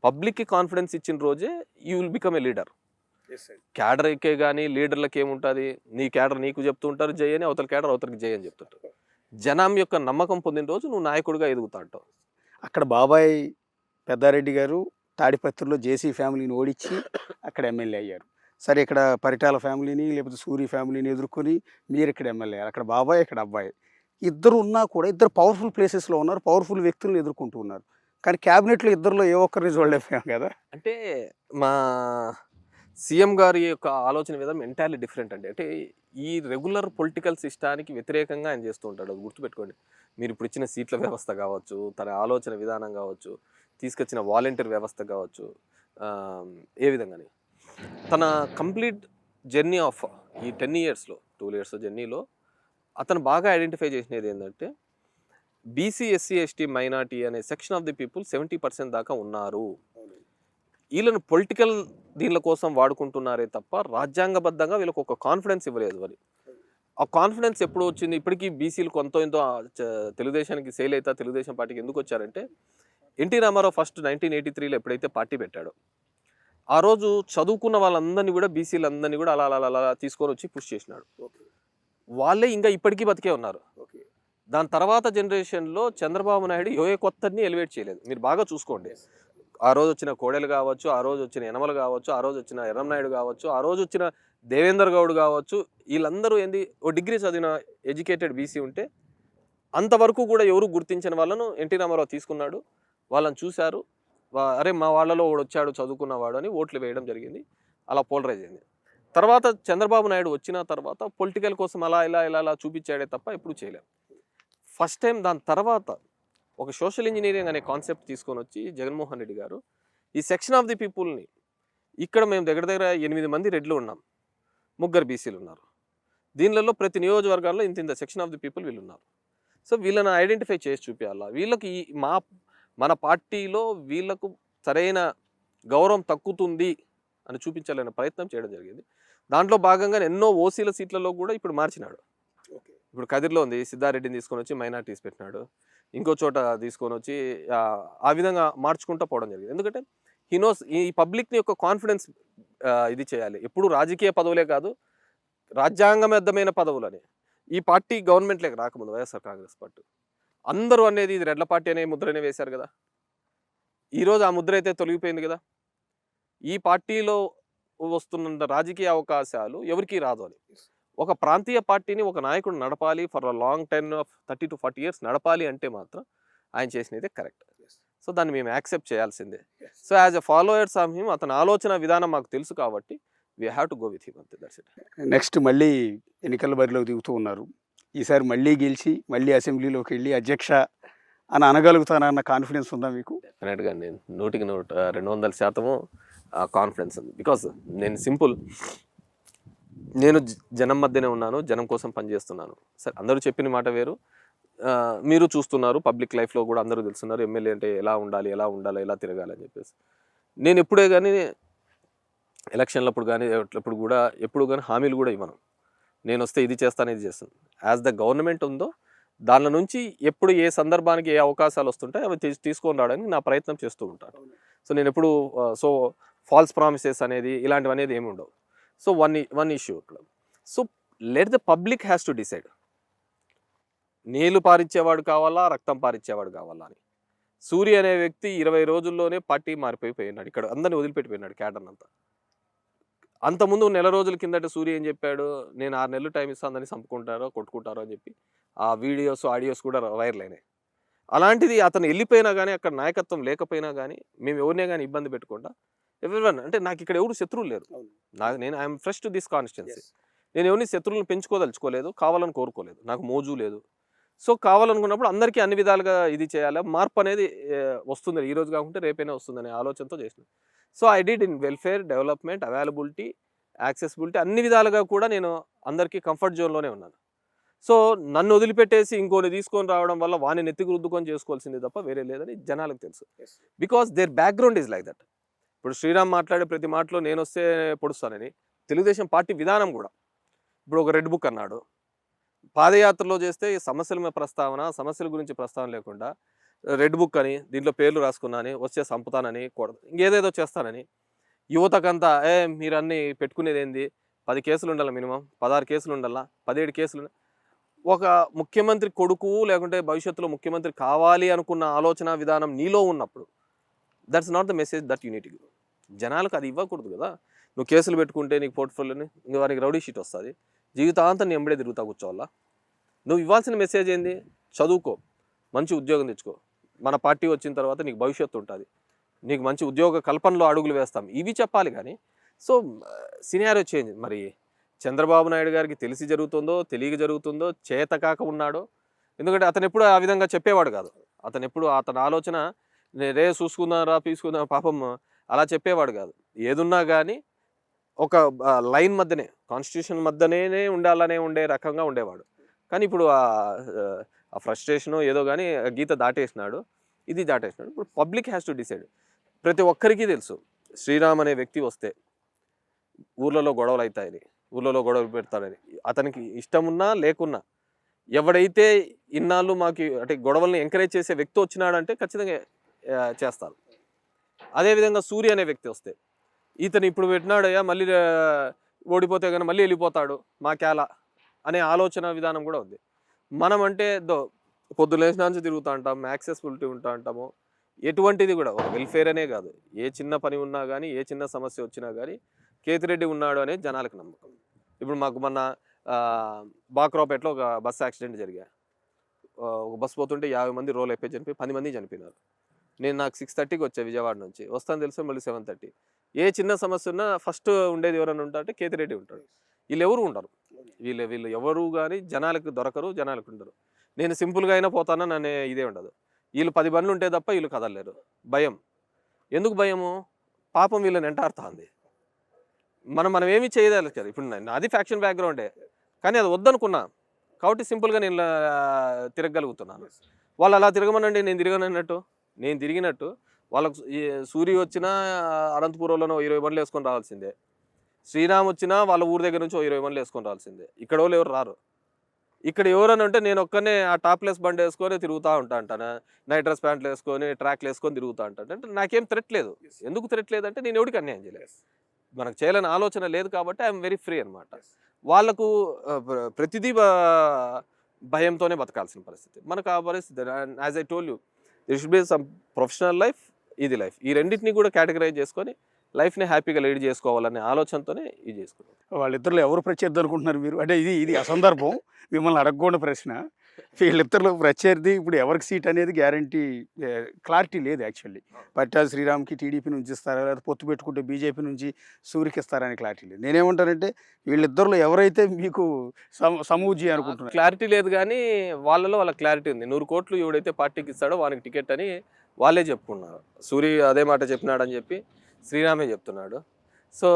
పబ్లిక్కి కాన్ఫిడెన్స్ ఇచ్చిన రోజే you will become a leader. క్యాడర్కే కానీ లీడర్లకి ఏముంటుంది, నీ క్యాడర్ నీకు చెప్తూ ఉంటారు జై అని, అవతల క్యాడర్ అవతలకి జై అని చెప్తుంటారు. జనం యొక్క నమ్మకం పొందిన రోజు నువ్వు నాయకుడిగా ఎదుగుతా ఉంటావు. అక్కడ బాబాయ్ పెద్దారెడ్డి గారు తాడిపత్రిలో జేసీ ఫ్యామిలీని ఓడించి అక్కడ ఎమ్మెల్యే అయ్యారు. సరే, ఇక్కడ పరిటాల ఫ్యామిలీని లేకపోతే సూరి ఫ్యామిలీని ఎదుర్కొని మీరు ఇక్కడ ఎమ్మెల్యే, అక్కడ బాబాయ్ ఇక్కడ అబ్బాయి ఇద్దరు ఉన్నా కూడా ఇద్దరు పవర్ఫుల్ ప్లేసెస్లో ఉన్నారు, పవర్ఫుల్ వ్యక్తులను ఎదుర్కొంటూ ఉన్నారు. కానీ క్యాబినెట్లో ఇద్దరిలో ఏ ఒక్కరిని చూడలేకపోయాం కదా. అంటే మా సీఎం గారి యొక్క ఆలోచన విధానం ఎంటైర్లీ డిఫరెంట్ అండి. అంటే ఈ రెగ్యులర్ పొలిటికల్ సిస్టానికి వ్యతిరేకంగా ఆయన చేస్తూ ఉంటాడు. అది గుర్తుపెట్టుకోండి. మీరు ఇప్పుడు ఇచ్చిన సీట్ల వ్యవస్థ కావచ్చు, తన ఆలోచన విధానం కావచ్చు, తీసుకొచ్చిన వాలంటీర్ వ్యవస్థ కావచ్చు, ఏ విధంగానే తన కంప్లీట్ జర్నీ ఆఫ్ ఈ 10 yearsలో 2 years జర్నీలో అతను బాగా ఐడెంటిఫై చేసినది ఏంటంటే బీసీ ఎస్సీ ఎస్టీ మైనార్టీ అనే సెక్షన్ ఆఫ్ ది పీపుల్ 70% దాకా ఉన్నారు. వీళ్ళను పొలిటికల్ దీనిల కోసం వాడుకుంటున్నారే తప్ప రాజ్యాంగబద్ధంగా వీళ్ళకి ఒక కాన్ఫిడెన్స్ ఇవ్వలేదు. అని ఆ కాన్ఫిడెన్స్ ఎప్పుడు వచ్చింది? ఇప్పటికీ బీసీలు కొంత ఎంతో తెలుగుదేశానికి సేల్ అవుతా తెలుగుదేశం పార్టీకి ఎందుకు వచ్చారంటే ఎన్టీ రామారావు ఫస్ట్ 1983లో ఎప్పుడైతే పార్టీ పెట్టాడో ఆ రోజు చదువుకున్న వాళ్ళందరినీ కూడా బీసీలందరినీ కూడా అలా అలా అలా తీసుకొని వచ్చి పుష్ చేసినాడు. వాళ్ళే ఇంకా ఇప్పటికీ బతికే ఉన్నారు. దాని తర్వాత జనరేషన్లో చంద్రబాబు నాయుడు ఏ కొత్తని ఎలివేట్ చేయలేదు. మీరు బాగా చూసుకోండి. ఆ రోజు వచ్చిన కోడెలు కావచ్చు, ఆ రోజు వచ్చిన యనమలు కావచ్చు, ఆ రోజు వచ్చిన ఎర్రంనాయుడు కావచ్చు, ఆ రోజు వచ్చిన దేవేందర్ గౌడ్ కావచ్చు, వీళ్ళందరూ ఏంది ఓ డిగ్రీ చదివిన ఎడ్యుకేటెడ్ బీసీ ఉంటే అంతవరకు కూడా ఎవరు గుర్తించిన వాళ్ళను ఎన్టీ రామారావు తీసుకున్నాడు. వాళ్ళని చూశారు, అరే మా వాళ్ళలో వాడు వచ్చాడు చదువుకున్నవాడు అని ఓట్లు వేయడం జరిగింది. అలా పోలరైజ్ అయింది. తర్వాత చంద్రబాబు నాయుడు వచ్చిన తర్వాత పొలిటికల్ కోసం అలా ఇలా ఇలా ఇలా చూపించాడే తప్ప ఎప్పుడు చేయలేదు. ఫస్ట్ టైం దాని తర్వాత ఒక సోషల్ ఇంజనీరింగ్ అనే కాన్సెప్ట్ తీసుకొని వచ్చి జగన్మోహన్ రెడ్డి గారు ఈ సెక్షన్ ఆఫ్ ది పీపుల్ని, ఇక్కడ మేము దగ్గర దగ్గర 8 మంది రెడ్లు ఉన్నాం, 3 బీసీలు ఉన్నారు. దీనిలలో ప్రతి నియోజకవర్గాల్లో ఇంత సెక్షన్ ఆఫ్ ది పీపుల్ వీళ్ళు ఉన్నారు. సో వీళ్ళని ఐడెంటిఫై చేసి చూపించాలా, వీళ్ళకి మన పార్టీలో వీళ్ళకు సరైన గౌరవం తక్కుతుంది అని చూపించాలనే ప్రయత్నం చేయడం జరిగింది. దాంట్లో భాగంగా ఎన్నో ఓసీల సీట్లలో కూడా ఇప్పుడు మార్చినాడు. ఇప్పుడు కదిర్లో ఉంది, సిద్ధారెడ్డిని తీసుకొని వచ్చి మైనార్టీస్ పెట్టినాడు, ఇంకో చోట తీసుకొని వచ్చి ఆ విధంగా మార్చుకుంటూ పోవడం జరిగింది. ఎందుకంటే హినోస్ ఈ పబ్లిక్ని యొక్క కాన్ఫిడెన్స్ ఇది చేయాలి. ఎప్పుడు రాజకీయ పదవులే కాదు, రాజ్యాంగబద్ధమైన పదవులని. ఈ పార్టీ గవర్నమెంట్లోకి రాకముందు వైఎస్ఆర్ కాంగ్రెస్ పార్టీ అందరూ అనేది ఇది రెడ్ల పార్టీ అనే ముద్రనే వేశారు కదా. ఈరోజు ఆ ముద్ర అయితే తొలగిపోయింది కదా. ఈ పార్టీలో వస్తున్న రాజకీయ అవకాశాలు ఎవరికి రాదు అని. ఒక ప్రాంతీయ పార్టీని ఒక నాయకుడు నడపాలి for a long ten of 30 to 40 years నడపాలి అంటే మాత్రం ఆయన చేసినదే కరెక్ట్. సో దాన్ని మేము యాక్సెప్ట్ చేయాల్సిందే. So as a followers of him, అతని ఆలోచన విధానం మాకు తెలుసు కాబట్టి we have to go with him అంతే. That's it. నెక్స్ట్ మళ్ళీ ఎన్నికల బరిలోకి దిగుతూ ఉన్నారు. ఈసారి మళ్ళీ గెలిచి మళ్ళీ అసెంబ్లీలోకి వెళ్ళి అధ్యక్ష అని అనగలుగుతానన్న కాన్ఫిడెన్స్ ఉందా మీకు? డెఫినెట్గా నేను 200% కాన్ఫిడెన్స్ ఉంది. బికాస్ నేను జనం మధ్యనే ఉన్నాను, జనం కోసం పనిచేస్తున్నాను. సరే, అందరూ చెప్పిన మాట వేరు, మీరు చూస్తున్నారు, పబ్లిక్ లైఫ్లో కూడా అందరూ తెలుస్తున్నారు ఎమ్మెల్యే అంటే ఎలా ఉండాలి, ఎలా తిరగాలి అని చెప్పేసి. నేను ఎప్పుడే కానీ ఎలక్షన్లప్పుడు కానీ ఎప్పుడు కానీ హామీలు కూడా ఇవ్వను. నేను వస్తే ఇది చేస్తాను, ఇది చేస్తాను. యాజ్ ద గవర్నమెంట్ ఉందో దానిలో నుంచి ఎప్పుడు ఏ సందర్భానికి ఏ అవకాశాలు వస్తుంటాయి అవి తీసుకొని రావడానికి నా ప్రయత్నం చేస్తూ ఉంటాను. సో నేను ఎప్పుడు ఫాల్స్ ప్రామిసెస్ అనేది ఇలాంటివి అనేది ఏమి ఉండవు. సో వన్ ఇష్యూ ఇక్కడ. So let the public has to decide, నీళ్లు పారిచ్చేవాడు కావాలా, రక్తం పారిచ్చేవాడు కావాలా అని. సూర్య అనే వ్యక్తి 20 రోజుల్లోనే పార్టీ మారిపోయినాడు, ఇక్కడ అందరిని వదిలిపెట్టిపోయినాడు క్యాడర్ అంతా. అంతకుముందు నెల రోజుల కిందట సూర్య ఏం చెప్పాడు, నేను 6 నెలలు టైం ఇస్తాను, అందరినీ చంపుకుంటారో కొట్టుకుంటారో అని చెప్పి ఆ వీడియోస్ ఆడియోస్ కూడా వైరల్ అయినాయి. అలాంటిది అతను వెళ్ళిపోయినా కానీ, అక్కడ నాయకత్వం లేకపోయినా కానీ, మేము ఎవరినే కానీ ఇబ్బంది పెట్టకుండా ఎవరివన్ అంటే నాకు ఇక్కడ ఎవరు శత్రువులు లేరు. నేను I'm fresh to this constituency. నేను ఎవరిని శత్రువులను పెంచుకోదలుచుకోలేదు, కావాలని కోరుకోలేదు, నాకు మోజు లేదు. సో కావాలనుకున్నప్పుడు అందరికీ అన్ని విధాలుగా ఇది చేయాలి, మార్పు అనేది వస్తుంది, ఈ రోజు కాకుంటే రేపైనా వస్తుందనే ఆలోచనతో చేసిన. So I did in welfare, development, availability, accessibility, అన్ని విధాలుగా కూడా నేను అందరికీ కంఫర్ట్ జోన్లోనే ఉన్నాను. సో నన్ను వదిలిపెట్టేసి ఇంకోని తీసుకొని రావడం వల్ల వాని నెత్తికి రుద్దుకొని చేసుకోవాల్సింది తప్ప వేరే లేదని జనాలకు తెలుసు. Because there background is like that. ఇప్పుడు శ్రీరామ్ మాట్లాడే ప్రతి మాటలో నేను వస్తే పొడుస్తానని, తెలుగుదేశం పార్టీ విధానం కూడా. ఇప్పుడు ఒక రెడ్ బుక్ అన్నాడు, పాదయాత్రలో చేస్తే సమస్యల మీద ప్రస్తావన, సమస్యల గురించి ప్రస్తావన లేకుండా రెడ్ బుక్ అని దీంట్లో పేర్లు రాసుకున్నాని, వచ్చే సంపుతానని, ఇంకేదేదో చేస్తానని, యువతకంతా మీరు అన్నీ పెట్టుకునేది ఏంది, 10 కేసులు ఉండాలి, మినిమం 16 కేసులు ఉండాలా, 17 కేసులు. ఒక ముఖ్యమంత్రి కొడుకు లేకుంటే భవిష్యత్తులో ముఖ్యమంత్రి కావాలి అనుకున్న ఆలోచన విధానం నీలో ఉన్నప్పుడు that's not the message that you need to give. జనాలకు అది ఇవ్వకూడదు కదా. నువ్వు కేసులు పెట్టుకుంటే నీకు పోర్ట్ఫోలియోని ఇంకా వారికి రౌడీ షీట్ వస్తుంది, జీవితాంతం నీ ఎంబడే తిరుగుతా కూర్చోవాలా. నువ్వు ఇవ్వాల్సిన మెసేజ్ ఏంది, చదువుకో, మంచి ఉద్యోగం తెచ్చుకో, మన పార్టీ వచ్చిన తర్వాత నీకు భవిష్యత్తు ఉంటుంది, నీకు మంచి ఉద్యోగ కల్పనలో అడుగులు వేస్తాం, ఇవి చెప్పాలి. కానీ సో సినారియో చేంజ్. మరి చంద్రబాబు నాయుడు గారికి తెలిసి జరుగుతుందో, తెలియక జరుగుతుందో, చేతకాక ఉన్నాడో. ఎందుకంటే అతను ఎప్పుడు ఆ విధంగా చెప్పేవాడు కాదు. అతని ఆలోచన రే చూసుకుందాం పీసుకుందాం పాపం అలా చెప్పేవాడు కాదు. ఏదున్నా కానీ ఒక లైన్ మధ్యనే, కాన్స్టిట్యూషన్ మధ్యనే ఉండే రకంగా ఉండేవాడు. కానీ ఇప్పుడు ఆ ఫ్రస్ట్రేషను ఏదో కానీ గీత దాటేసినాడు, ఇది దాటేసినాడు. ఇప్పుడు పబ్లిక్ హ్యాస్ టు డిసైడ్. ప్రతి ఒక్కరికి తెలుసు శ్రీరామ్ అనే వ్యక్తి వస్తే ఊర్లలో గొడవలు అవుతాయని, ఊర్లలో గొడవలు పెడతాడని. అతనికి ఇష్టం ఉన్నా లేకున్నా, ఎవడైతే ఇన్నాళ్ళు మాకు అంటే గొడవల్ని ఎంకరేజ్ చేసే వ్యక్తి వచ్చినాడంటే ఖచ్చితంగా చేస్తారు. అదేవిధంగా సూర్య అనే వ్యక్తి వస్తే, ఇతను ఇప్పుడు పెట్టినాడయ్యా మళ్ళీ ఓడిపోతే కానీ మళ్ళీ వెళ్ళిపోతాడు మా కేలా అనే ఆలోచన విధానం కూడా ఉంది. మనం అంటే పొద్దులేసిన నుంచి తిరుగుతూ ఉంటాం, యాక్సెసిబిలిటీ ఉంటా ఉంటాము. ఎటువంటిది కూడా ఒక వెల్ఫేర్ అనే కాదు, ఏ చిన్న పని ఉన్నా కానీ, ఏ చిన్న సమస్య వచ్చినా కానీ కేతిరెడ్డి ఉన్నాడు అనేది జనాలకు నమ్మకం. ఇప్పుడు మాకు మొన్న బాక్రాపేటలో ఒక బస్సు యాక్సిడెంట్ జరిగా, ఒక బస్సు పోతుంటే 50 మంది రోల్ అయిపోయి చనిపోయి 10 మంది చనిపోయినారు. నాకు 6:30కి వచ్చా విజయవాడ నుంచి, వస్తాను తెలుసు మళ్ళీ 7:30. ఏ చిన్న సమస్య ఉన్నా ఫస్ట్ ఉండేది ఎవరైనా ఉంటా అంటే కేతిరెడ్డి ఉంటాడు. వీళ్ళు ఎవరు ఉండరు, వీళ్ళు ఎవరు కానీ జనాలకు దొరకరు, జనాలకు ఉండరు. నేను సింపుల్గా అయినా పోతానా నన్ను ఇదే ఉండదు. వీళ్ళు 10 బండ్లు ఉంటే తప్ప వీళ్ళు కదలలేరు. భయం. ఎందుకు భయము? పాపం వీళ్ళని వెంటాడుతుంది. మనం ఏమీ చేయలేదు కదా. ఇప్పుడు నాది ఫ్యాక్షన్ బ్యాక్గ్రౌండే, కానీ అది వద్దనుకున్నా కాబట్టి సింపుల్గా నేను తిరగలుగుతున్నాను. వాళ్ళు అలా తిరగమనండి, నేను తిరిగినట్టు వాళ్ళకు సూర్య వచ్చినా అనంతపురంలోనో 20 బండ్లు వేసుకొని రావాల్సిందే, శ్రీరామ్ వచ్చినా వాళ్ళ ఊరి దగ్గర నుంచి 20 బండ్లు వేసుకొని రావాల్సిందే. ఇక్కడ వాళ్ళు ఎవరు రారు. ఇక్కడ ఎవరని అంటే నేను ఒక్కనే ఆ టాప్లెస్ బండి వేసుకొని తిరుగుతూ అంటాను, నైట్ డ్రెస్ ప్యాంట్లు వేసుకొని ట్రాక్లు వేసుకొని తిరుగుతూ అంటాను. అంటే నాకేం థ్రెట్ లేదు. ఎందుకు థ్రెట్ లేదంటే నేను ఎవరికి అన్యాయం చేయలేదు, మనకు చేయాలని ఆలోచన లేదు కాబట్టి ఐఎమ్ వెరీ ఫ్రీ అనమాట. వాళ్ళకు ప్రతిదీ భయంతోనే బతకాల్సిన పరిస్థితి, మనకు ఆ పరిస్థితి. As I told you, there should be some professional life, ఇది లైఫ్. ఈ రెండింటిని కూడా కేటగరైజ్ చేసుకొని లైఫ్ని హ్యాపీగా లీడ్ చేసుకోవాలనే ఆలోచనతోనే ఇది చేసుకున్నాం. వాళ్ళిద్దరిలో ఎవరు ప్రత్యర్థి అనుకుంటున్నారు మీరు? అంటే ఇది అసందర్భం, మిమ్మల్ని అడగకూడని ప్రశ్న. వీళ్ళిద్దరిలో ప్రత్యర్థి ఇప్పుడు ఎవరికి సీట్ అనేది గ్యారంటీ, క్లారిటీ లేదు యాక్చువల్లీ. పట్టాభి శ్రీరామ్కి టీడీపీ నుంచి ఇస్తారా, లేదా పొత్తు పెట్టుకుంటే బీజేపీ నుంచి సూరికి ఇస్తారని క్లారిటీ లేదు. నేనేమంటానంటే వీళ్ళిద్దరిలో ఎవరైతే మీకు సమూజీ అనుకుంటున్నారు? క్లారిటీ లేదు, కానీ వాళ్ళలో వాళ్ళ క్లారిటీ ఉంది. 100 కోట్లు ఎవడైతే పార్టీకి ఇస్తాడో వానికి టికెట్ అని వాళ్ళే చెప్పుకున్నారు. సూరి అదే మాట చెప్పినాడని చెప్పి శ్రీరామే చెప్తున్నాడు. సో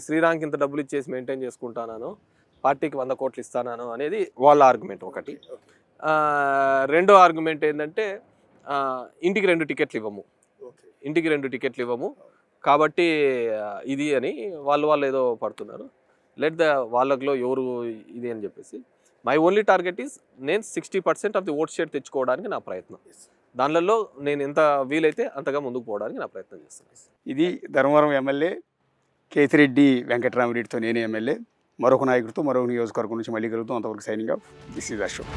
శ్రీరామ్కి ఇంత డబ్బులు ఇచ్చేసి మెయింటైన్ చేసుకుంటాను, పార్టీకి 100 కోట్లు ఇస్తాను అనేది వాళ్ళ ఆర్గ్యుమెంట్ ఒకటి. రెండో ఆర్గ్యుమెంట్ ఏంటంటే ఇంటికి 2 టికెట్లు ఇవ్వము, ఇంటికి 2 టికెట్లు ఇవ్వము కాబట్టి ఇది అని వాళ్ళు ఏదో పడుతున్నారు. వాళ్ళలో ఎవరు ఇది అని చెప్పేసి మై ఓన్లీ టార్గెట్ ఈజ్ నేను 60% ఆఫ్ ది ఓట్ షేర్ తెచ్చుకోవడానికి నా ప్రయత్నం. దానిలో నేను ఎంత వీలైతే అంతగా ముందుకు పోవడానికి నా ప్రయత్నం చేస్తున్నాను. ఇది ధర్మవరం ఎమ్మెల్యే కేతిరెడ్డి వెంకటరామరెడ్డితో నేనే ఎమ్మెల్యే. మరొక నాయకుడితో మరొక నియోజకవర్గం నుంచి మళ్ళీ కలుగుతాం. అంతవరకు signing off. This is Ashok.